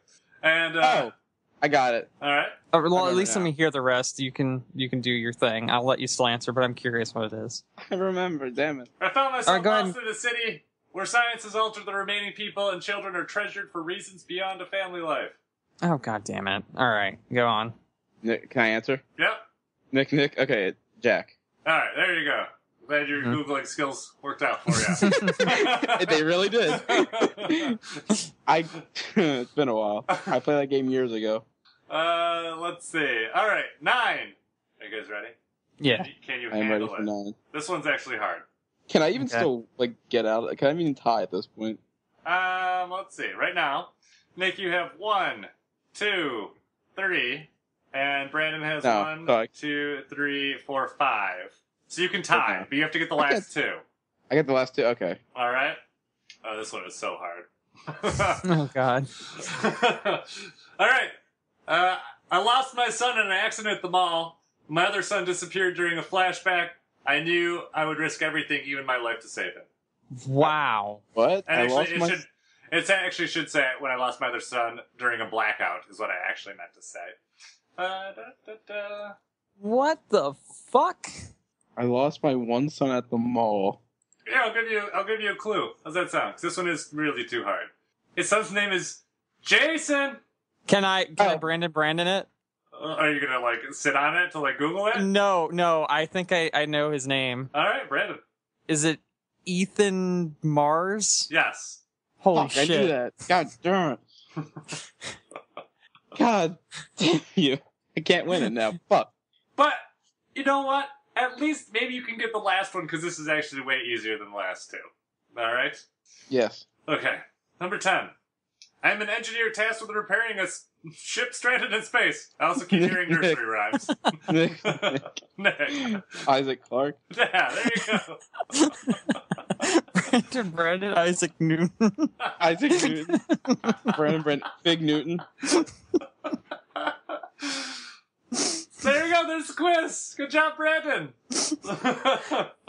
And, I got it. All right. Well, at least let me hear the rest. You can do your thing. I'll let you still answer, but I'm curious what it is. I remember, damn it. I found myself lost in a city where science has altered the remaining people and children are treasured for reasons beyond a family life. Oh, god damn it. All right, go on. Nick, can I answer? Yep. Nick? Okay, Jack. All right, there you go. Glad your Googling skills worked out for you. They really did. It's been a while. I played that game years ago. Let's see. All right, 9. Are you guys ready? Yeah. Can you I'm handle ready for it? 9. This one's actually hard. Can I even still get out? Can I even tie at this point? Let's see. Right now, Nick, you have 1, 2, 3, and Brandon has 1, 2, 3, 4, 5. So you can tie, but you have to get the last 2. I get the last 2. Okay. All right. Oh, this one is so hard. Oh god. All right. I lost my son in an accident at the mall. My other son disappeared during a flashback. I knew I would risk everything, even my life, to save him. Wow. What? And it actually should say when I lost my other son during a blackout is what I actually meant to say. What the fuck? I lost my one son at the mall. Yeah, I'll give you a clue. How's that sound? 'Cause this one is really too hard. His son's name is Jason. Can I Brandon it? Are you gonna like sit on it to like Google it? No. I think I know his name. All right, Brandon. Is it Ethan Mars? Yes. Holy Fuck, I shit! knew that. God darn it. God damn you. I can't win it now. Fuck. But you know what? At least maybe you can get the last one because this is actually way easier than the last two. All right. Yes. Okay. Number 10. I'm an engineer tasked with repairing a ship stranded in space. I also keep hearing nursery rhymes. Nick. Nick. Isaac Clarke. Yeah, there you go. Brandon Isaac Newton. Isaac Newton. Brandon Big Newton. There you go. There's the quiz. Good job, Brandon.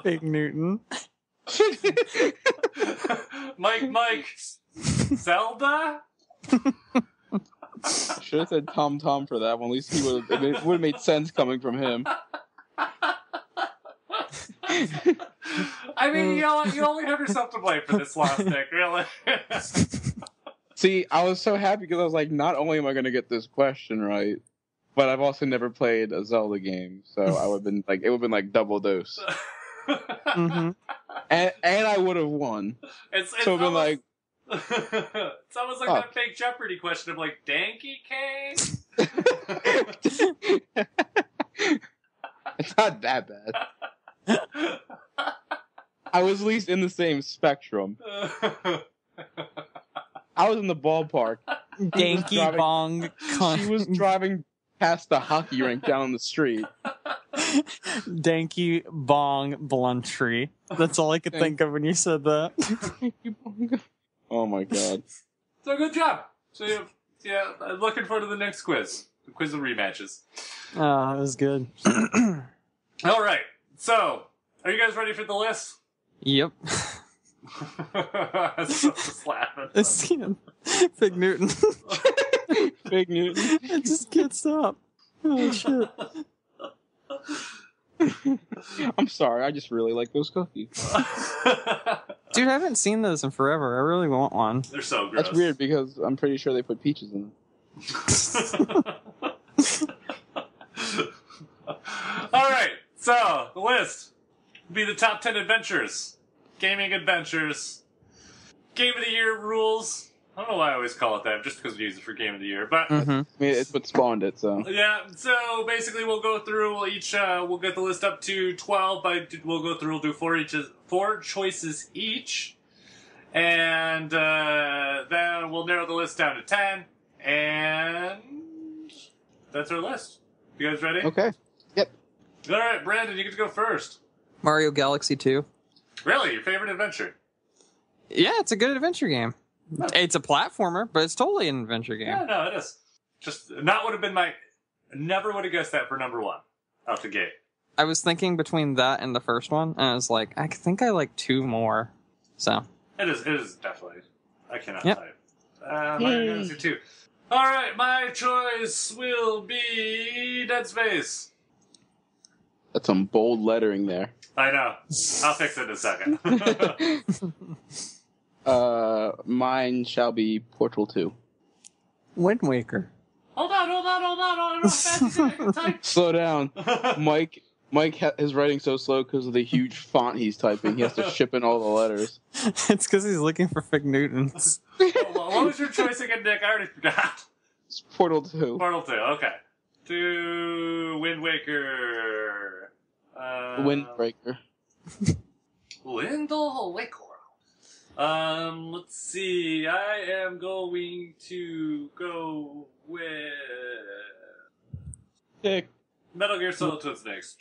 Big Newton. Mike. Zelda? Should have said Tom for that one. At least he would have made sense coming from him. I mean, you only have yourself to blame for this loss, Nick, really. See, I was so happy because I was like, not only am I going to get this question right, but I've also never played a Zelda game, so I would have been like, it would have been like double dose, Mm-hmm. and I would have won. It's So it'd been like, it's almost like that fake Jeopardy question of like, Danky Kane? it's not that bad. I was at least in the same spectrum. I was in the ballpark. Danky Bong. She was driving past the hockey rink down the street. Danky Bong Bluntry. That's all I could think of when you said that. Oh my god. So good job. So yeah, I'm looking forward to the next quiz. The quiz of rematches. Oh, that was good. All right. So, are you guys ready for the list? Yep. So just laughing. It's Big Newton. Big Newton. I just can't stop. Oh shit. I'm sorry, I just really like those cookies. Dude, I haven't seen those in forever. I really want one. They're so gross. That's weird because I'm pretty sure they put peaches in them. All right, so the list would be the top 10 adventures, gaming adventures, game of the year rules. I don't know why I always call it that, just because we use it for game of the year. But Mm-hmm. I mean, it's what spawned it, so. yeah, so basically we'll go through. We'll get the list up to 12. We'll go through. We'll do four choices each, and then we'll narrow the list down to 10. And that's our list. You guys ready? Okay. Yep. All right, Brandon, you get to go first. Mario Galaxy 2. Really, your favorite adventure? Yeah, it's a good adventure game. It's a platformer, but it's totally an adventure game. Yeah, no, it is. Just not would have been never would have guessed that for number one out the gate. I was thinking between that and the first one, and I was like, I think I like 2 more. So. It is definitely. I cannot Yep. type. Mario Galaxy 2. All right, my choice will be Dead Space. That's some bold lettering there. I know. I'll fix it in a second. Mine shall be Portal 2. Wind Waker. Hold on. I don't know how fast you can type. Slow down. Mike is writing so slow because of the huge font he's typing. He has to ship in all the letters. It's because he's looking for Big Newtons. What was your choice again, Nick? I already forgot. It's Portal 2. Portal 2, okay. To Wind Waker. Windbreaker. Wind Waker. Let's see. I am going to go with Dick. Metal Gear Solid Twin Snakes.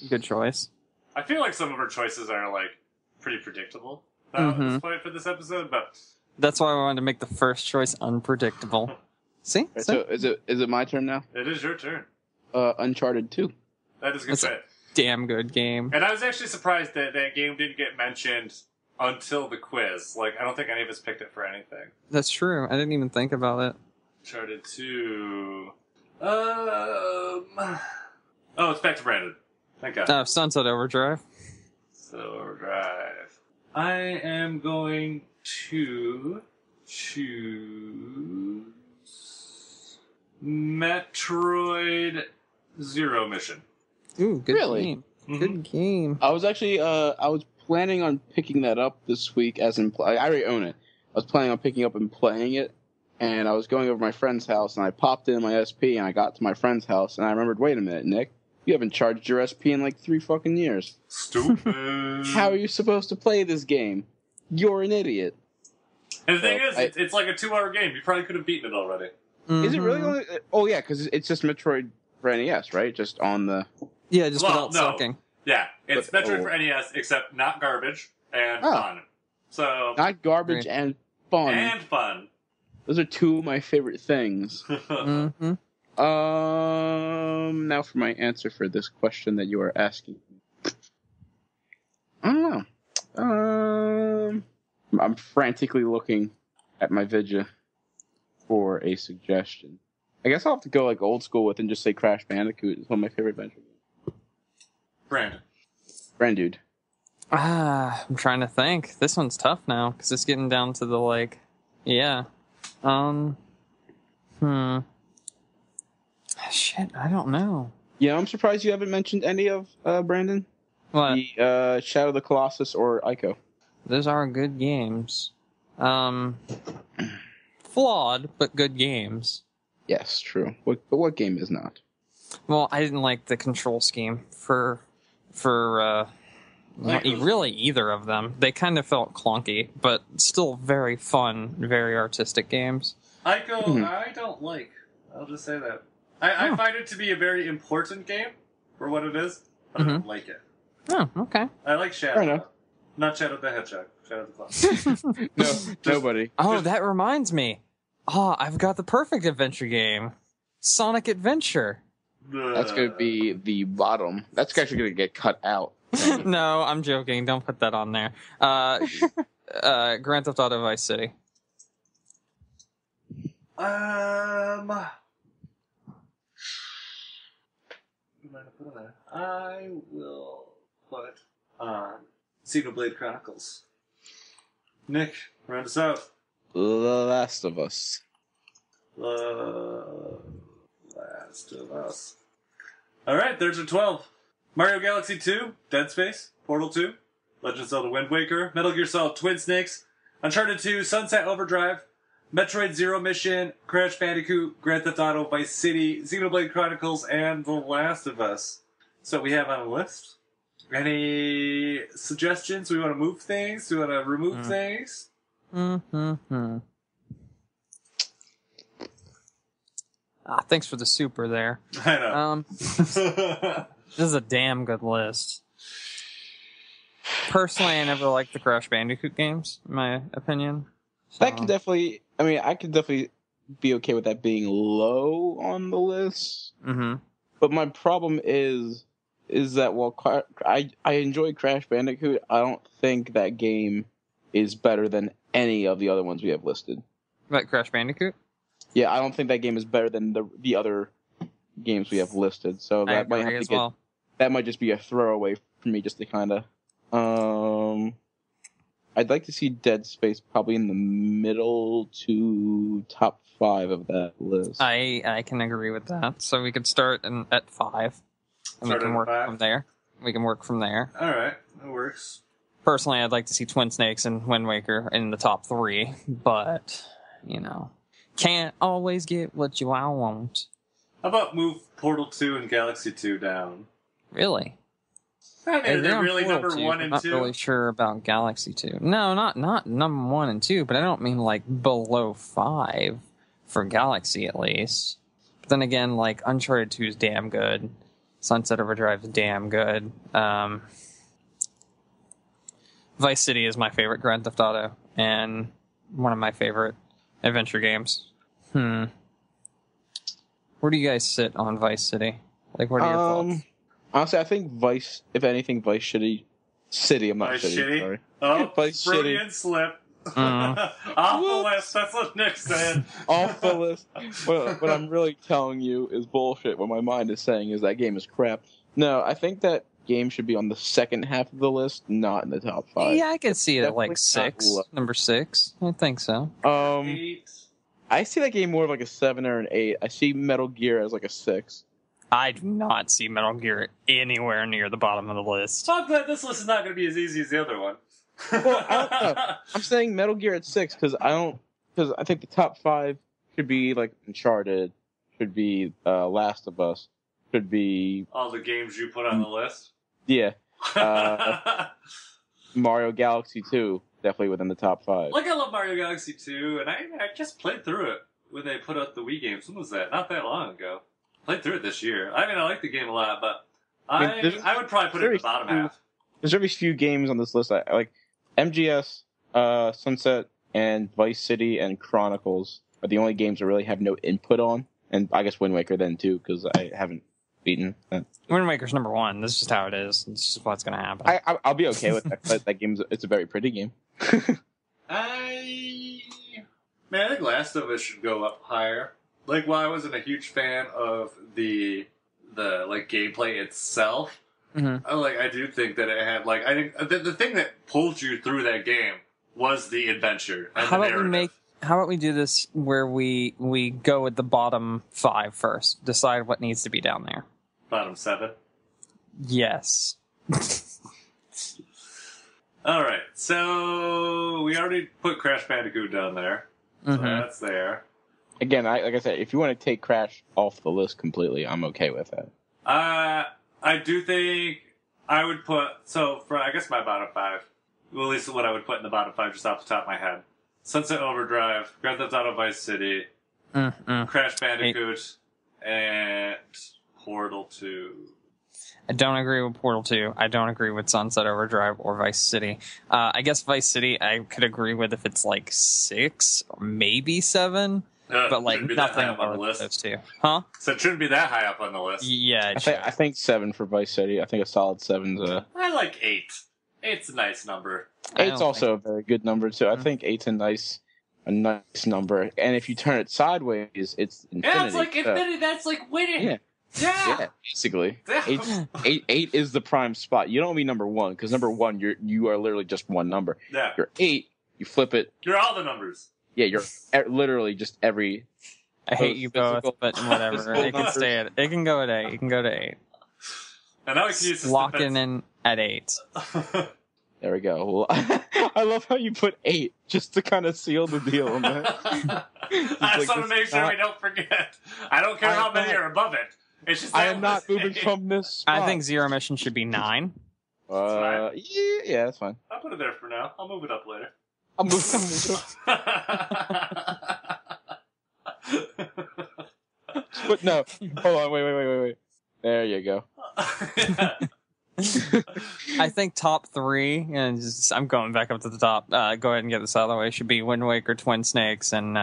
Good choice. I feel like some of our choices are like pretty predictable at this point for this episode, but That's why I wanted to make the first choice unpredictable. See? Right, so is it my turn now? it is your turn. Uncharted 2. That is a good That's a fit. damn good game. And I was actually surprised that that game didn't get mentioned until the quiz. Like, I don't think any of us picked it for anything. That's true. I didn't even think about it. Uncharted 2. Oh, it's back to Brandon. Thank God. Oh, Sunset Overdrive. So, Overdrive. I am going to choose Metroid Zero Mission. Ooh, good Really? game. Mhm. Good game. I was actually I was planning on picking that up this week, as in I already own it. I was planning on picking up and playing it, and I was going over to my friend's house, and I popped in my SP, and I got to my friend's house, and I remembered, wait a minute, Nick, you haven't charged your SP in like 3 fucking years. Stupid. How are you supposed to play this game? You're an idiot. And the thing So, is, it's like a 2-hour game. You probably could have beaten it already. Is it really Mhm. only? Oh yeah, because it's just Metroid for NES, right? Just on the. Yeah, just Well, without no. sucking. Yeah, it's But- Metroid oh. for NES, except not garbage and Oh. fun. So Not garbage Right. and fun. and fun. Those are 2 of my favorite things. Mm-hmm. Now for my answer for this question that you are asking. I don't know. I'm frantically looking at my Vidya for a suggestion. I guess I'll have to go like old school with and just say Crash Bandicoot is one of my favorite adventure games. Brandon. Dude. I'm trying to think. This one's tough now because it's getting down to the like, yeah. Shit, I don't know. Yeah, I'm surprised you haven't mentioned any of Brandon. What? The Shadow of the Colossus or Ico. Those are good games. Flawed, but good games. Yes, true. But what game is not? Well, I didn't like the control scheme for Like those- really either of them. They kind of felt clunky, but still very fun, very artistic games. Ico, Mhm. I don't like. I'll just say that. I find it to be a very important game for what it is, but I don't like it. Oh, okay. I like Fair Shadow. enough. Not Shadow the Hedgehog. Shadow the Clown. No, nobody. Oh, that reminds me. I've got the perfect adventure game. Sonic Adventure. That's going to be the bottom. That's actually going to get cut out. No, I'm joking. Don't put that on there. Grand Theft Auto Vice City. Who am I gonna put on there? I will put on Xenoblade Chronicles. Nick, round us out. The Last of Us. Last of Us. Alright, there's our 12. Mario Galaxy 2, Dead Space, Portal 2, Legend of Zelda Wind Waker, Metal Gear Solid Twin Snakes, Uncharted 2, Sunset Overdrive, Metroid Zero Mission, Crash Bandicoot, Grand Theft Auto Vice City, Xenoblade Chronicles, and The Last of Us. So we have on a list. Any suggestions? We want to move things? Do we want to remove things? Mm-hmm. Thanks for the super there. I know. This is a damn good list. Personally, I never liked the Crash Bandicoot games, in my opinion. That could definitely. I mean, I could definitely be okay with that being low on the list. Mm-hmm. But my problem is that while I enjoy Crash Bandicoot, I don't think that game is better than any of the other ones we have listed. Like Crash Bandicoot? Yeah, I don't think that game is better than the other games we have listed. So I that might agree have as to get well. that might just be a throwaway for me, just to kind of. I'd like to see Dead Space probably in the middle to top 5 of that list. I can agree with that. So we could start at 5. And Start we can at work 5? from there. We can work from there. Alright, that works. Personally, I'd like to see Twin Snakes and Wind Waker in the top 3. But, can't always get what you want. How about move Portal 2 and Galaxy 2 down? Really? I mean, they're on really Portal number 2, 1 but and not 2. really sure about Galaxy 2. No, not number 1 and 2, but I don't mean like below 5 for Galaxy at least. But then again, like Uncharted 2 is damn good. Sunset Overdrive is damn good. Vice City is my favorite Grand Theft Auto and one of my favorite adventure games. Where do you guys sit on Vice City? Like, what are your thoughts? Honestly, I think Vice, if anything, Vice City. I'm not Vice City. Shitty? Sorry. Oh, Vice Freudian slip. Mhm. Off the list, that's what Nick said. Off the list. What I'm really telling you is bullshit. What my mind is saying is that game is crap. No, I think that game should be on the second half of the list, not in the top 5. Yeah, I could see it at Definitely like not 6. low. Number 6. I think so. 8. I see that game more of like a 7 or an 8. I see Metal Gear as like a 6. I do not see Metal Gear anywhere near the bottom of the list. So I'm glad this list is not going to be as easy as the other one. Well, I don't know. I'm saying Metal Gear at 6 because I think the top 5 should be like Uncharted, should be Last of Us, should be All the games you put on the list. yeah, Mario Galaxy 2 definitely within the top 5. Like, I love Mario Galaxy 2, and I just played through it when they put out the Wii games. When was that? Not that long ago. Played through it this year. I mean, I like the game a lot, but I would probably put it in the bottom half. There's very few games on this list I like. MGS, Sunset, and Vice City and Chronicles are the only games I really have no input on, and I guess Wind Waker then too because I haven't beaten that. Wind Waker's number 1. This is just how it is. It's just what's going to happen. I'll be okay with that. But that game's it's a very pretty game. I think Last of Us should go up higher. Like, while I wasn't a huge fan of the like gameplay itself, I do think that it had like I think the thing that pulled you through that game was the adventure. And How the about narrative. How about we do this where we go with the bottom 5 first? Decide what needs to be down there. Bottom 7? Yes. Alright, so we already put Crash Bandicoot down there. So that's there. Again, like I said, if you want to take Crash off the list completely, I'm okay with that. I do think I would put, so for I guess my bottom 5, well, at least what I would put in the bottom 5 just off the top of my head. Sunset Overdrive, Grand Theft Auto Vice City, Crash Bandicoot, and Portal 2. I don't agree with Portal 2. I don't agree with Sunset Overdrive or Vice City. I guess Vice City I could agree with if it's like 6 or maybe 7. But like nothing on the lower list. than those 2. Huh? So it shouldn't be that high up on the list. Yeah, I think 7 for Vice City. I think a solid 7's I like 8. 8's a nice number. 8's also a very good number too. I think 8's a nice number. And if you turn it sideways, it's infinity. Yeah, it's like infinity. That's like winning. Yeah. Basically. Yeah. 8 is the prime spot. You don't be number 1 because number 1 you are literally just one number. Yeah. You're 8. You flip it. You're all the numbers. Yeah, you're literally just every. I hate you both, but whatever. It can stay at. It can go at 8. You can go to 8. And now we can use this Locking in at 8. There we go. Well, I love how you put 8 just to kind of seal the deal on that. I just want to make sure we don't forget. I don't care how many are above it. It's just I am not moving from this spot. I think Zero Mission should be 9. Yeah, that's fine. I'll put it there for now. I'll move it up later. I'll move. But no, hold on, wait. There you go. I think top 3, and I'm going back up to the top. Go ahead and get this out of the way. Should be Wind Waker, Twin Snakes, and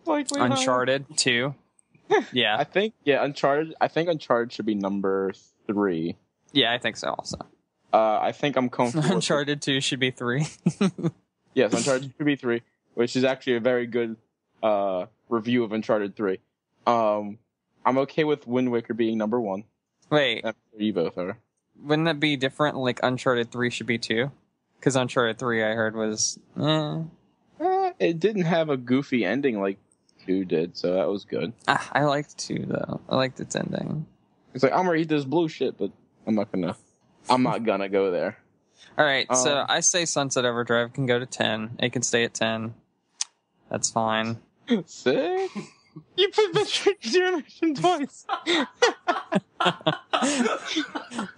Uncharted 2. Yeah, I think Uncharted. I think Uncharted should be number 3. yeah, I think so. Also, I think I'm comfortable. Uncharted 2 should be 3. Yes, Uncharted should be 3, which is actually a very good review of Uncharted 3. I'm okay with Wind Waker being number 1. Wait, You both are. wouldn't that be different? Like Uncharted 3 should be 2? Because Uncharted 3 I heard was It didn't have a goofy ending like 2 did, so that was good. I liked 2 though. I liked its ending. It's like I'm gonna eat this blue shit, but I'm not gonna go there. All right, so I say Sunset Overdrive can go to 10. It can stay at 10. That's fine. Sick. You put Metroid Zero Mission twice.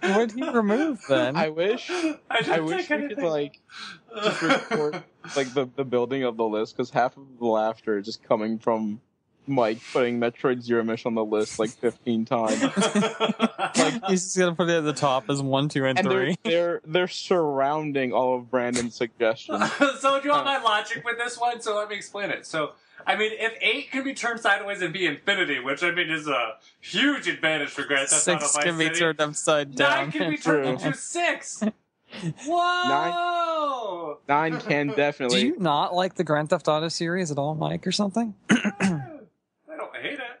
What did he remove then? I wish we could like just record like the building of the list because half of the laughter is just coming from Mike putting Metroid Zero Mission on the list like 15 times. Like he's just gonna put it at the top as 1, 2, and 3. They're surrounding all of Brandon's suggestions. So do you want my logic with this one? So let me explain it. So, I mean, if 8 can be turned sideways and be infinity, which I mean is a huge advantage for Grand Theft Auto 6 Vice can be City, turned upside down. 9 can be turned into 6. Whoa! 9 can definitely. Do you not like the Grand Theft Auto series at all, Mike, or something? I don't hate it.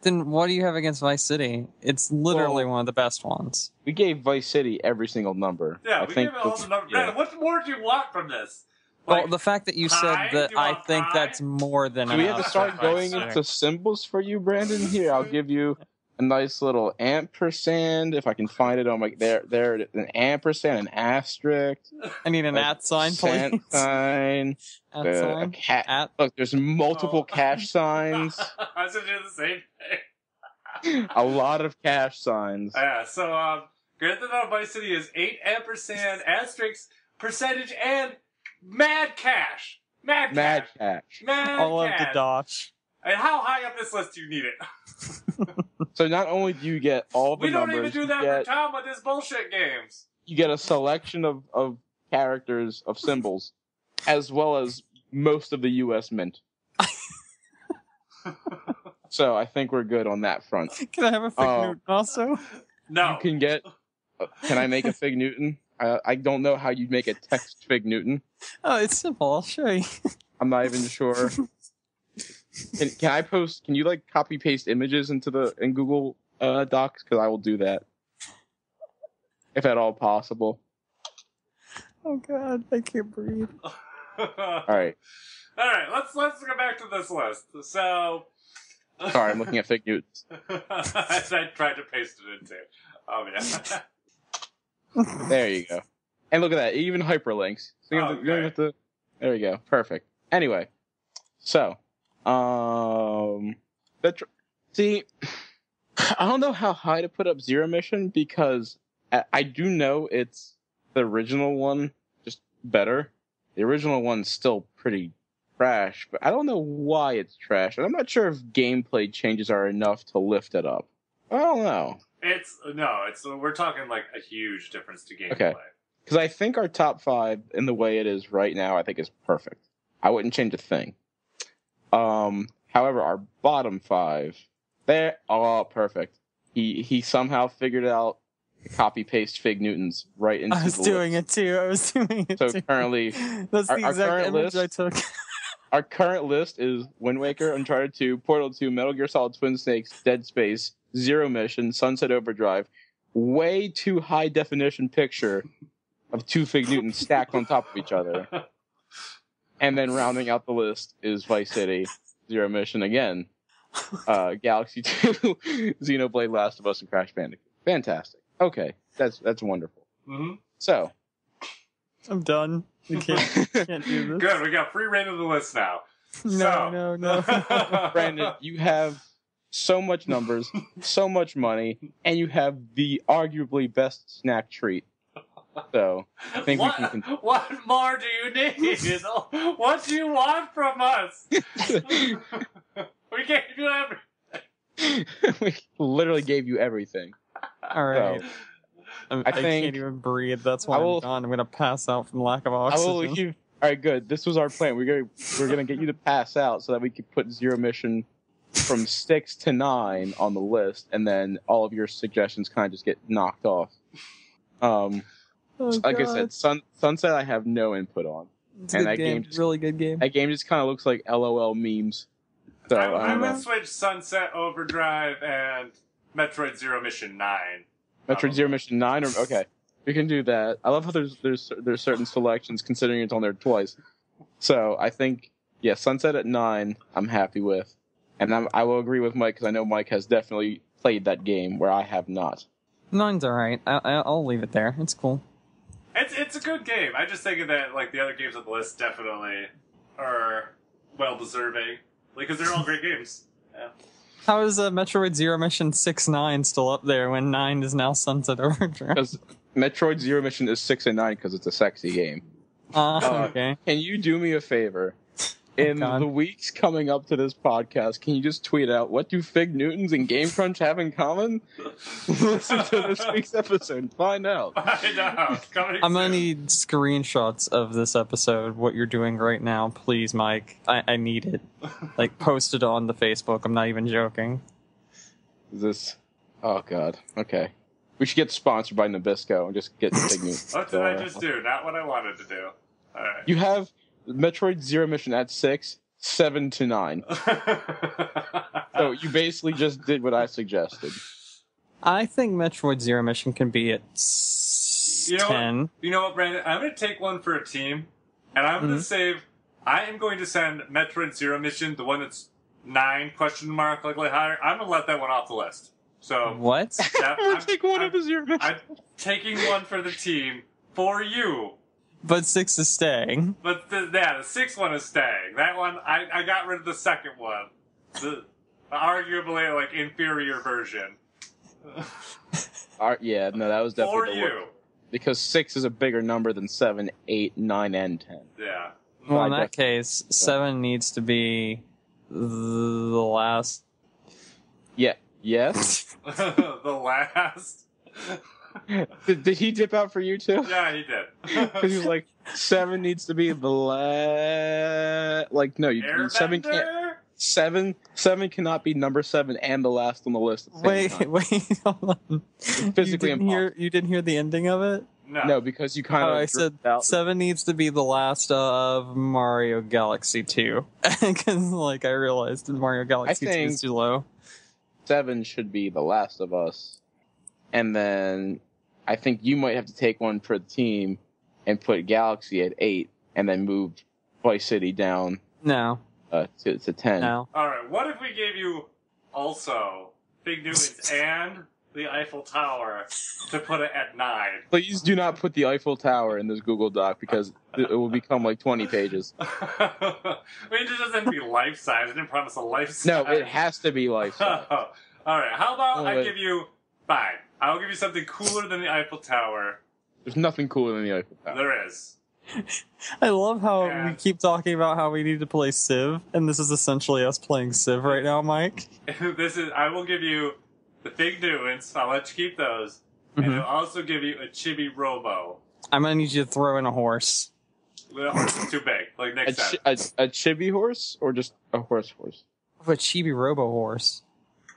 Then what do you have against Vice City? It's literally one of the best ones. We gave Vice City every single number. Yeah, I we think gave it all the numbers. yeah. Man, what more do you want from this? Well, the fact that you said pi? that, Do you I want think pi? that's more than Do we have enough to start for going Vice into symbols for you, Brandon? Here, I'll give you a nice little ampersand if I can find it on my there an ampersand, an asterisk, I need an a at sign, cent please. sign, At a sign. cat. At. Look, there's multiple Oh. cash signs, I was gonna do the same thing. a lot of cash signs. Yeah, so Grand Theft Auto Vice City is 8 ampersand asterisk percentage and mad cash. Mad Mad cash. cash. Mad All of the cash. dosh. And how high up this list do you need it? So not only do you get all the We don't numbers, even do that you, for get, Tom with his bullshit games. you get a selection of characters, of symbols, as well as most of the U.S. Mint. So I think we're good on that front. Can I have a fig Oh. Newton also? No. You can get. Can I make a Fig Newton? I don't know how you make a text Fig Newton. Oh, it's simple. I'll show you. I'm not even sure. Can I post? Can you like copy paste images in Google Docs? Because I will do that if at all possible. Oh God, I can't breathe. All right. All right, let's go back to this list. So, Sorry, I'm looking at Fig Newtons. I tried to paste it in too. Oh yeah. There you go. And look at that, even hyperlinks. So you don't Okay. have to. There you go. Perfect. Anyway, so see, I don't know how high to put up Zero Mission because I do know it's the original one, just better. The original one's still pretty trash, but I don't know why it's trash, and I'm not sure if gameplay changes are enough to lift it up. I don't know. We're talking like a huge difference to gameplay. Okay. Because I think our top 5 in the way it is right now, I think is perfect. I wouldn't change a thing. However, our bottom 5, they're all perfect. He somehow figured out to copy paste Fig Newtons right into the I was doing it too. I was doing it So too. currently, That's the our exact current image list- I took. Our current list is Wind Waker, Uncharted 2, Portal 2, Metal Gear Solid Twin Snakes, Dead Space, Zero Mission, Sunset Overdrive. Way too high definition picture of 2 Fig Newtons stacked on top of each other. And then rounding out the list is Vice City, Zero Mission again, Galaxy 2, Xenoblade, Last of Us, and Crash Bandicoot. Fantastic. Okay, that's wonderful. Mm-hmm. So, I'm done. We can't do this. Good, we got free reign of the list now. No. Brandon, you have so much numbers, so much money, and you have the arguably best snack treat. So, I think we can. What more do you need? What do you want from us? We gave you everything. We literally gave you everything. All right. So, I think- can't even breathe. That's why I will- I'm gone. I'm gonna pass out from lack of I oxygen. will leave. All right, good. This was our plan. We're gonna get you to pass out so that we could put Zero Mission from 6 to 9 on the list, and then all of your suggestions kind of just get knocked off. Oh, Like I God. said, Sunset I have no input on. It's a and good that game game. Really good game. That game just kind of looks like LOL memes. So I I don't would know. switch Sunset Overdrive and Metroid Zero Mission 9. Metroid Zero Mission 9, or okay, we can do that. I love how there's certain selections considering it's on there twice. So I think Sunset at 9, I'm happy with, and I will agree with Mike because I know Mike has definitely played that game where I have not. 9's alright. I'll leave it there. It's cool. It's a good game. I just think that like the other games on the list definitely are well deserving because they're all great games. Yeah. How is Metroid Zero Mission 6-9 still up there when 9 is now Sunset Overdrive? Because Metroid Zero Mission is 6 and 9 because it's a sexy game. Okay. Can you do me a favor? In God. the weeks coming up to this podcast, can you just tweet out, what do Fig Newtons and Game Crunch have in common? Listen to this week's episode and find out. I know. Coming I'm gonna soon. need screenshots of this episode, what you're doing right now, please, Mike. I need it. Like, post it on the Facebook. I'm not even joking. Is this... Oh, God. Okay. We should get sponsored by Nabisco and just get Fig Newtons. What did I just do? Not what I wanted to do. Alright. You have Metroid Zero Mission at 6, 7 to 9. So you basically just did what I suggested. I think Metroid Zero Mission can be at You know 10. what? You know what, Brandon? I'm going to take one for a team, and I'm going to save. I am going to send Metroid Zero Mission, the one that's 9 question mark, likely higher. I'm going to let that one off the list. So What? yeah, I'm take one of the Zero Mission. I'm taking one for the team for you. But 6 is staying. But the 6th one is staying. That one, I got rid of the second one. The arguably, like, inferior version. Yeah, no, that was definitely For the you. worst. Because 6 is a bigger number than 7, 8, 9, and 10. Yeah. Well, in I that case, 7 needs to be the last. Yeah. Yes? The last. Did he dip out for you too? Yeah, he did. Because he was like, 7 needs to be the last. Like, no, 7 can't. Airbender? 7 cannot be number 7 and the last on the list. At the same time. Wait, hold on. Physically impossible. You didn't hear the ending of it? No, because you kind of. I said out. 7 needs to be the last of Mario Galaxy 2. Because, like, I realized Mario Galaxy 2 think- is too low. 7 should be The Last of Us. And then I think you might have to take one for the team and put Galaxy at 8 and then move Vice City down No. to 10. No. Alright, what if we gave you also Big Newtons and the Eiffel Tower to put it at 9? Please do not put the Eiffel Tower in this Google Doc because it will become like 20 pages. I mean, it just doesn't be life size. I didn't promise a life size. No, it has to be life size. Alright, how about Oh, I wait. give you... Fine. I'll give you something cooler than the Eiffel Tower. There's nothing cooler than the Eiffel Tower. There is. I love how Yeah. we keep talking about how we need to play Civ, and this is essentially us playing Civ right now, Mike. I will give you the Big Newtons. I'll let you keep those. And Mhm. I'll also give you a Chibi Robo. I'm gonna need you to throw in a horse. The horse is too big. Like A, next time. a chibi horse or just a horse? A Chibi Robo horse.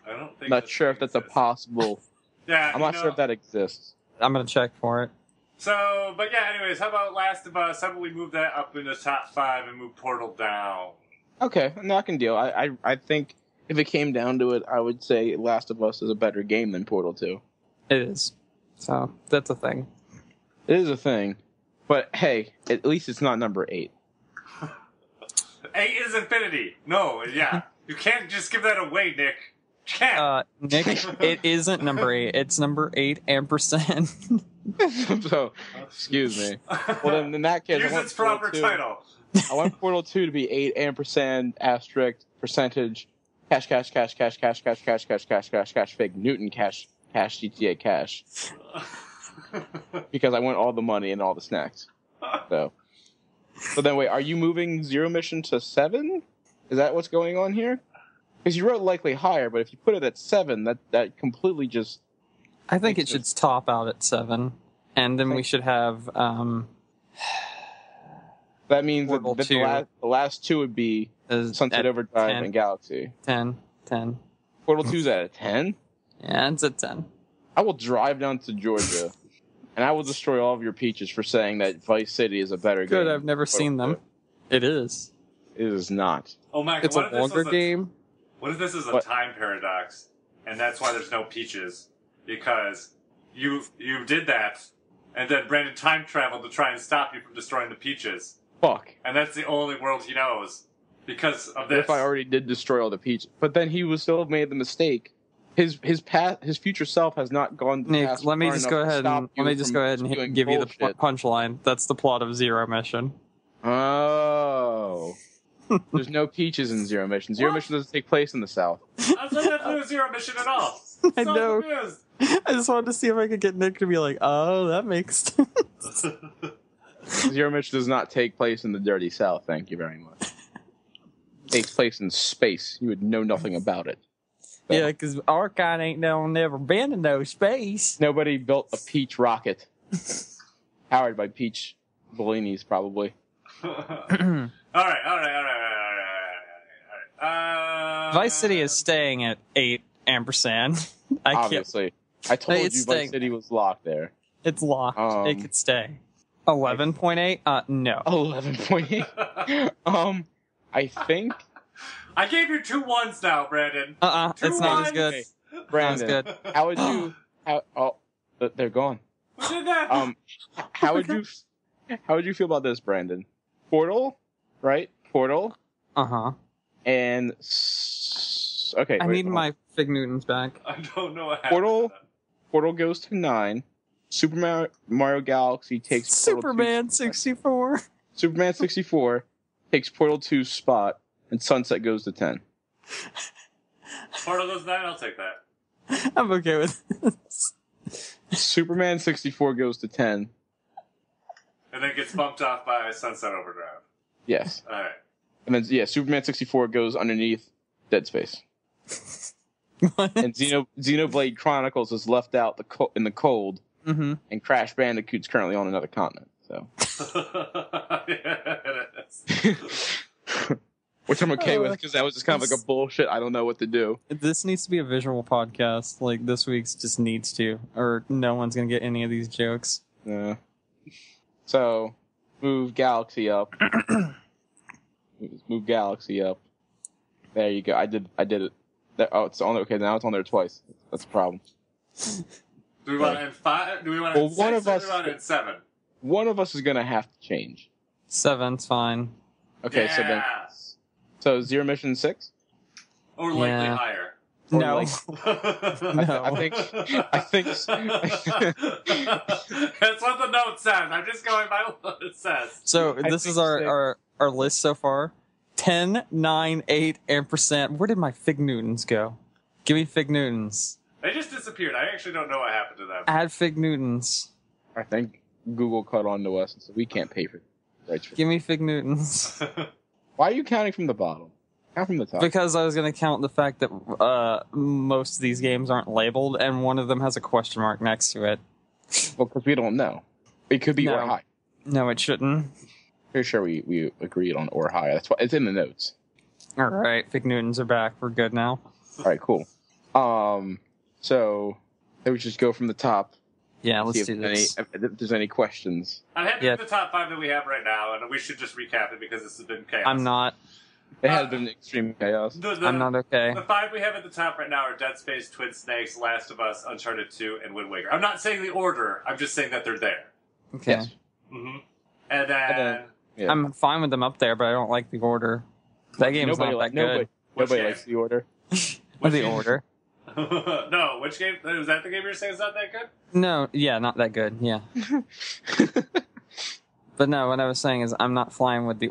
I don't think. Not sure if that's a possible. Yeah, I'm not sure if that exists. I'm gonna check for it. So, but yeah. Anyways, how about Last of Us? How about we move that up into top 5 and move Portal down? Okay, no, I can deal. I think if it came down to it, I would say Last of Us is a better game than Portal 2. It is. So, that's a thing. It is a thing. But hey, at least it's not number 8. 8 is Infinity. No, yeah. You can't just give that away, Nick. You can't. Nick, it isn't number 8. It's number 8 ampersand. So, excuse me. Well, then in that case, Use I want its proper Portal 2. title. I want Portal 2 to be 8 ampersand asterisk percentage cash fig Newton cash GTA cash because I want all the money and all the snacks. So then wait, are you moving Zero Mission to 7? Is that what's going on here? Because you wrote likely higher, but if you put it at 7, that completely just I think it Makes should top out at 7. And then we should have, that means Portal that 2. the last 2 would be Sunset at Overdrive 10. and Galaxy. 10. Portal 2's at a 10? Yeah, it's at 10. I will drive down to Georgia, and I will destroy all of your peaches for saying that Vice City is a better game. Good, I've never seen them. It is. It is not. Oh my god! It's a what if this longer was game. What if this is a What? time paradox, and that's why there's no peaches? Because you did that, and then Brandon time traveled to try and stop you from destroying the peaches, Fuck. and that's the only world he knows because of What this. if I already did destroy all the peaches? But then he would still have made the mistake. His future self has not gone Nick, past let me far just enough go to ahead stop and you from doing give you the bullshit. punchline. That's the plot of Zero Mission. Oh. There's no peaches in Zero Mission. Zero What? Mission doesn't take place in the South. I'm not doing Zero Mission at all. I So know. confused. I just wanted to see if I could get Nick to be like, "Oh, that makes sense." Zero Mission does not take place in the dirty South. Thank you very much. It takes place in space. You would know nothing about it. Yeah, because our kind ain't never been in no space. Nobody built a Peach rocket. Powered by Peach Bellinis, probably. All right. Vice City is staying at 8 ampersand. I can't. Obviously. I told It's you staying. Vice City was locked there. It's locked. It could stay. 11.8? No. 11.8. I think I gave you 2 ones now, Brandon. It's not as good. Okay. Not Brandon. as good. How would you? They're gone. Who did that? How would you feel about this, Brandon? Portal, right? Portal, and okay. I need my Fig Newtons back. I don't know what happened. Portal. Portal goes to 9. Super Mario Galaxy takes Superman 64. Superman 64 takes Portal 2's spot, and Sunset goes to 10. Portal goes 9, I'll take that. I'm okay with this. Superman 64 goes to 10. And then gets bumped off by Sunset Overdrive. Yes. Alright. And then, Superman 64 goes underneath Dead Space. What? And Xenoblade Chronicles is left out in the cold, and Crash Bandicoot's currently on another continent. So, Yeah, it is. which I'm okay with because that was just kind of like a bullshit. I don't know what to do. This needs to be a visual podcast. Like, this week's just needs to, or no one's gonna get any of these jokes. Yeah. So, move Galaxy up. Move Galaxy up. There you go. I did it. It's on there. Okay, now it's on there twice. That's a problem. Do we want it in 5? Do we want it in 6? One of or us. do we want it in 7? One of us is gonna have to change. 7's fine. Okay, Yeah. so Zero Mission 6. Or likely Yeah. higher. Or No. like- I think. That's what the note says. I'm just going by what it says. So I this think is our list so far. 10, 9, 8, ampersand. Where did my Fig Newtons go? Give me Fig Newtons. They just disappeared. I actually don't know what happened to them. Add Fig Newtons. I think Google caught on to us, and so we can't pay for rights. Give me Fig Newtons. Why are you counting from the bottom? Count from the top. Because I was going to count the fact that most of these games aren't labeled, and one of them has a question mark next to it. Well, because we don't know. It could be No. or high. No, it shouldn't. Pretty sure we agreed on or high. That's why it's in the notes. All right, Fig Newtons are back. We're good now. All right, cool. So then we just go from the top. Yeah, See let's do this. if there's any questions. I'm happy Yeah. with the top 5 that we have right now, and we should just recap it because this has been chaos. I'm not. It has been extreme chaos. I'm not okay. The 5 we have at the top right now are Dead Space, Twin Snakes, Last of Us, Uncharted 2, and Wind Waker. I'm not saying the order. I'm just saying that they're there. Okay. Yes. Mm-hmm. And then... Yeah. I'm fine with them up there, but I don't like the order. That game's not that good. Nobody game? likes the order. Or the order. No, which game? Was that the game you're saying is not that good? No, yeah, not that good. Yeah. But no, what I was saying is I'm not flying with the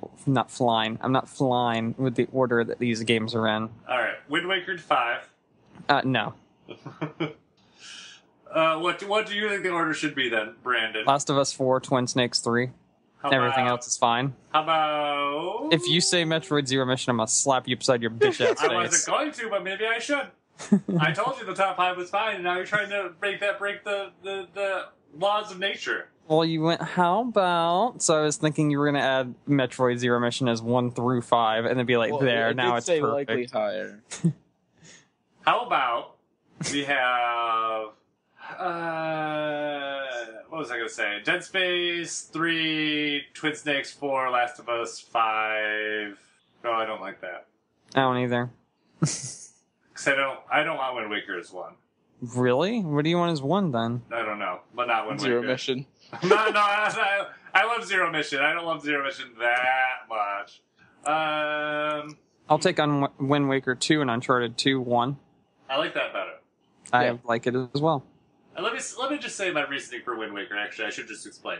order that these games are in. Alright, Wind Waker 5. No. What do you think the order should be then, Brandon? Last of Us 4, Twin Snakes 3. How Everything about- else is fine. How about... If you say Metroid Zero Mission, I'm gonna slap you upside your bitch ass I wasn't face. going to, but maybe I should. I told you the top 5 was fine, and now you're trying to break the laws of nature. Well, you went, how about... So I was thinking you were gonna add Metroid Zero Mission as 1 through 5, and then be like, Well, there, it now did it's say perfect. likely higher. How about we have... what was I going to say? Dead Space 3, Twin Snakes 4, Last of Us 5. No, I don't like that. I don't either. Because I don't want Wind Waker as 1. Really? What do you want as 1 then? I don't know, but not Wind Zero Waker. Mission. No, I love Zero Mission. I don't love Zero Mission that much. I'll take on Wind Waker 2 and Uncharted 2 1. I like that better. I Yeah. like it as well. And let me just say my reasoning for Wind Waker. Actually, I should just explain.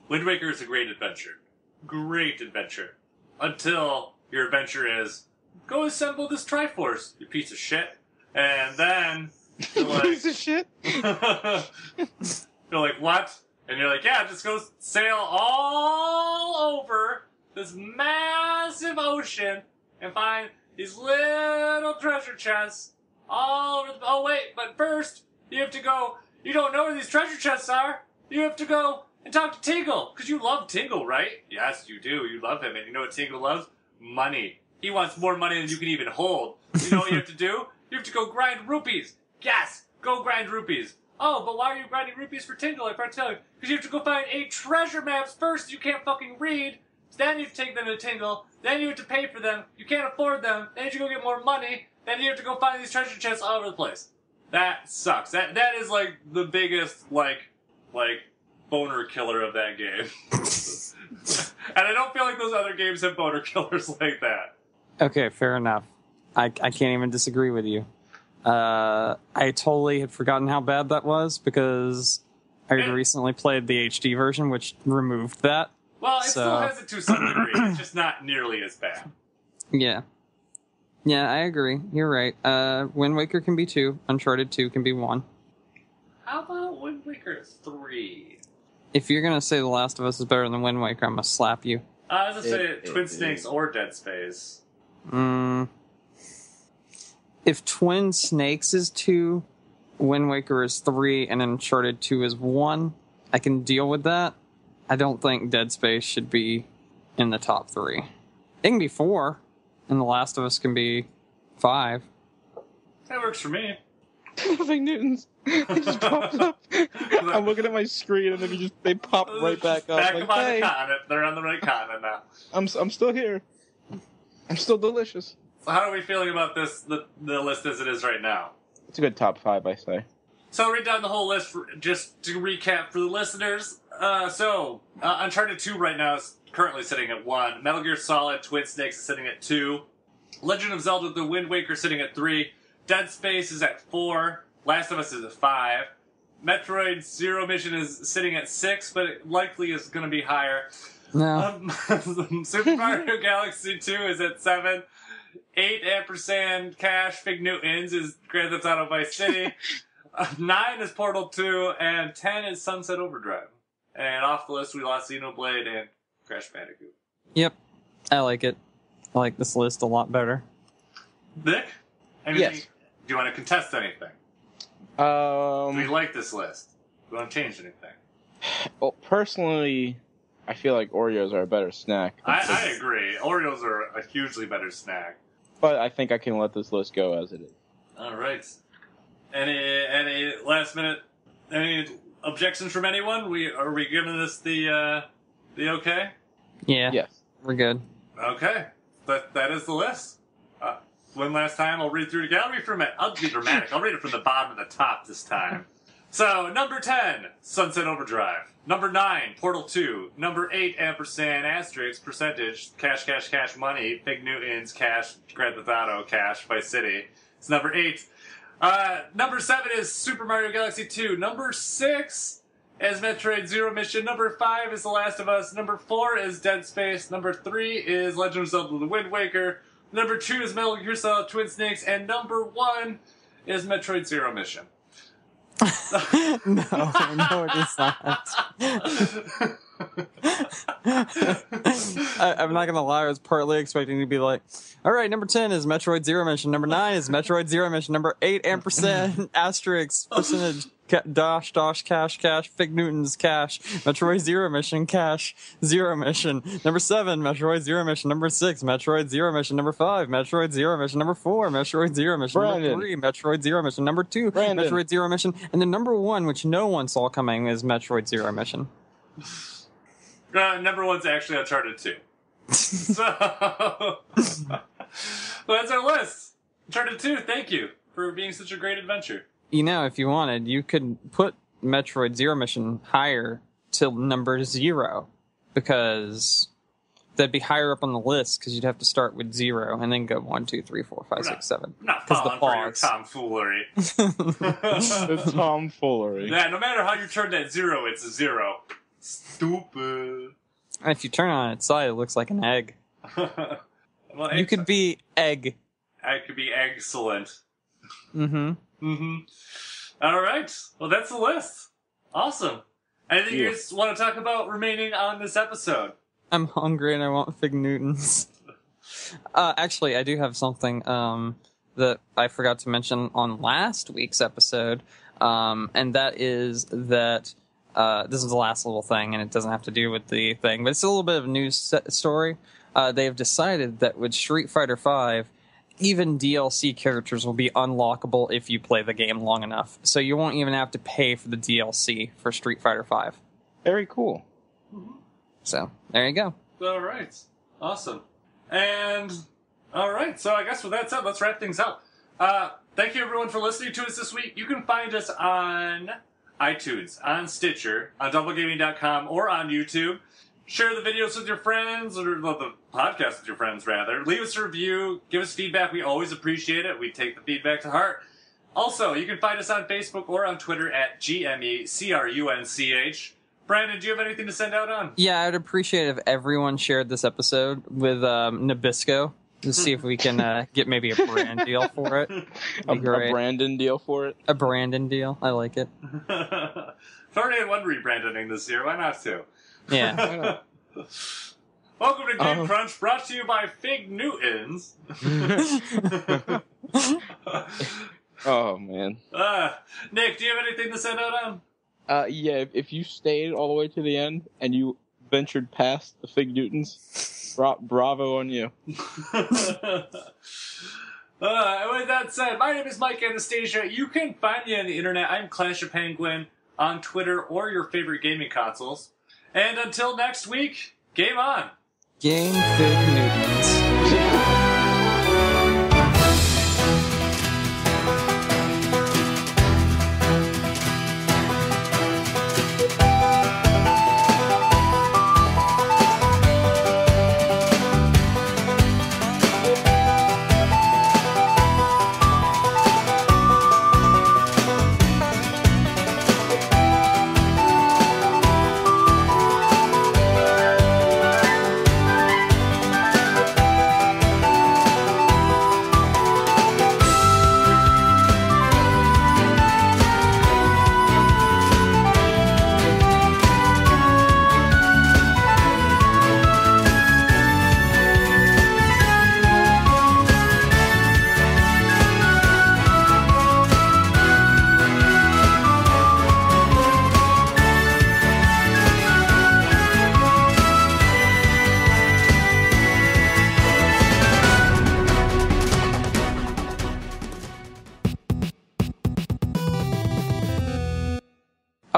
Wind Waker is a great adventure. Great adventure. Until your adventure is, go assemble this Triforce, you piece of shit. And then you're like, Piece of shit. you're like, what? And you're like, yeah, just go sail all over this massive ocean and find these little treasure chests all over the... Oh, wait, but first, you have to go... You don't know where these treasure chests are. You have to go and talk to Tingle, because you love Tingle, right? Yes, you do. You love him, and you know what Tingle loves? Money. He wants more money than you can even hold. You know what you have to do? You have to go grind rupees. Yes, go grind rupees. Oh, but why are you grinding rupees for Tingle? I forgot to tell you. Because you have to go find 8 treasure maps first you can't fucking read Then you have to take them to Tingle. Then you have to pay for them. You can't afford them. Then you have to go get more money. Then you have to go find these treasure chests all over the place. That sucks. That is like the biggest like boner killer of that game. And I don't feel like those other games have boner killers like that. Okay, fair enough. I can't even disagree with you. I totally had forgotten how bad that was because I recently played the HD version, which removed that. Well, it still has it to some degree. It's just not nearly as bad. Yeah. Yeah, I agree. You're right. Wind Waker can be 2. Uncharted 2 can be 1. How about Wind Waker 3? If you're going to say The Last of Us is better than Wind Waker, I'm going to slap you. I was going to say Twin Snakes or Dead Space. If Twin Snakes is 2, Wind Waker is 3, and Uncharted 2 is 1, I can deal with that. I don't think Dead Space should be in the top 3. It can be 4, and The Last of Us can be 5. That works for me. Fig Newtons. They just popped up. I'm looking at my screen and then they pop right back up. Back like, up on hey, the continent. They're on the right continent now. I'm still here. I'm still delicious. So how are we feeling about this, the list as it is right now? It's a good top 5, I say. So I'll read down the whole list just to recap for the listeners. Uncharted 2 right now is currently sitting at 1. Metal Gear Solid Twin Snakes is sitting at 2. Legend of Zelda The Wind Waker sitting at 3. Dead Space is at 4. Last of Us is at 5. Metroid Zero Mission is sitting at 6, but it likely is going to be higher. No. Super Mario Galaxy 2 is at 7. 8 ampersand cash Fig Newtons is Grand Theft Auto Vice City. 9 is Portal 2, and 10 is Sunset Overdrive. And off the list, we lost Xenoblade and Crash Bandicoot. Yep. I like it. I like this list a lot better. Nick? Anything? Yes. Do you want to contest anything? Do you like this list? Do you want to change anything? Well, personally, I feel like Oreos are a better snack. I agree. Oreos are a hugely better snack. But I think I can let this list go as it is. All right. Any last minute? Any objections from anyone? Are we giving this the okay? Yeah. Yes. We're good. Okay. That is the list. One last time, I'll read through it again. I'll be dramatic. I'll read it from the bottom to the top this time. So, number 10, Sunset Overdrive. Number 9, Portal 2. Number 8, ampersand, asterisk, percentage, cash, money, Fig Newtons, cash, Grand Theft Auto, cash, Vice City. It's number 8. Number 7 is Super Mario Galaxy 2. Number 6 is Metroid Zero Mission. Number 5 is The Last of Us. Number 4 is Dead Space. Number 3 is Legend of Zelda The Wind Waker. Number 2 is Metal Gear Solid Twin Snakes. And number 1 is Metroid Zero Mission. No, it is not. I'm not gonna lie, I was partly expecting to be like, alright, number 10 is Metroid Zero Mission, number 9 is Metroid Zero Mission, number 8 ampersand asterisk percentage dash cash Fig Newtons cash Metroid Zero Mission cash Zero Mission, number 7 Metroid Zero Mission, number 6 Metroid Zero Mission, number 5 Metroid Zero Mission, number 4 Metroid Zero Mission, Brandon. number 3 Metroid Zero Mission, number 2 Brandon. Metroid Zero Mission, and then number 1, which no one saw coming, is Metroid Zero Mission. Number 1's actually Uncharted 2. So, well, that's our list. Uncharted 2, thank you for being such a great adventure. You know, if you wanted, you could put Metroid Zero Mission higher to number 0, because that'd be higher up on the list, because you'd have to start with 0 and then go 1, 2, 3, 4, 5, 6, 7. I'm not 'Cause the falling for your pause. tomfoolery. The tomfoolery. Yeah, no matter how you turn that 0, it's a 0. Stupid. And if you turn it on its side, it looks like an egg. Well, You could be egg. I could be excellent. Mm-hmm. Mm-hmm. All right. Well, that's the list. Awesome. Anything you guys want to talk about remaining on this episode? I'm hungry and I want Fig Newtons. Actually, I do have something that I forgot to mention on last week's episode, and that is that this is the last little thing, and it doesn't have to do with the thing, but it's a little bit of a news story. They have decided that with Street Fighter V, even DLC characters will be unlockable if you play the game long enough. So you won't even have to pay for the DLC for Street Fighter V. Very cool. So, there you go. All right. Awesome. And, all right. So I guess with that said, let's wrap things up. Thank you, everyone, for listening to us this week. You can find us on iTunes, on Stitcher, on doublegaming.com, or on YouTube. Share the videos with your friends, or the podcast with your friends, rather. Leave us a review. Give us feedback. We always appreciate it. We take the feedback to heart. Also, you can find us on Facebook or on Twitter at GMECRUNCH. Brandon, do you have anything to send out on? Yeah, I would appreciate if everyone shared this episode with Nabisco to see if we can get maybe a brand deal for it. A Brandon deal for it? A Brandon deal. I like it. Already had one rebranding this year. Why not two? Yeah. Why not? Welcome to Game Crunch, brought to you by Fig Newtons. Oh, man. Nick, do you have anything to send out on? Yeah, if you stayed all the way to the end and you ventured past the Fig Newtons, bravo on you. With that said, my name is Mike Anastasia. You can find me on the internet. I'm Clash of Penguin on Twitter or your favorite gaming consoles. And until next week, game on! Game Fig Newtons.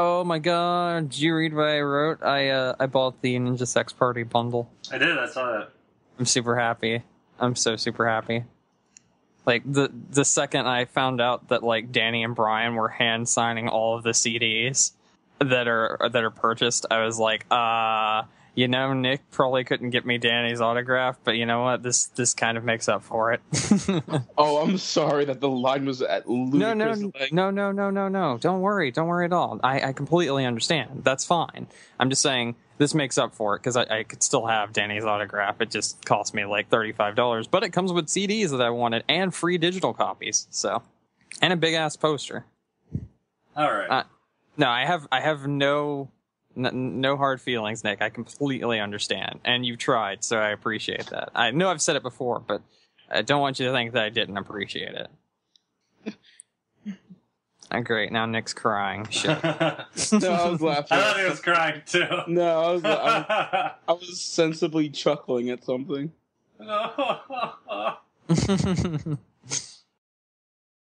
Oh my god, did you read what I wrote? I bought the Ninja Sex Party bundle. I did, I saw it. I'm super happy. I'm so super happy. Like, the second I found out that, like, Danny and Brian were hand signing all of the CDs that are purchased, I was like, Nick probably couldn't get me Danny's autograph, but you know what? This kind of makes up for it. Oh, I'm sorry that the line was at ludicrous. No. Don't worry at all. I completely understand. That's fine. I'm just saying this makes up for it because I could still have Danny's autograph. It just cost me like $35, but it comes with CDs that I wanted and free digital copies. So, and a big ass poster. All right. No, I have no hard feelings, Nick. I completely understand. And you've tried, so I appreciate that. I know I've said it before, but I don't want you to think that I didn't appreciate it. Great, now Nick's crying. Shit. No, I was laughing. I thought he was crying, too. No, I was sensibly chuckling at something.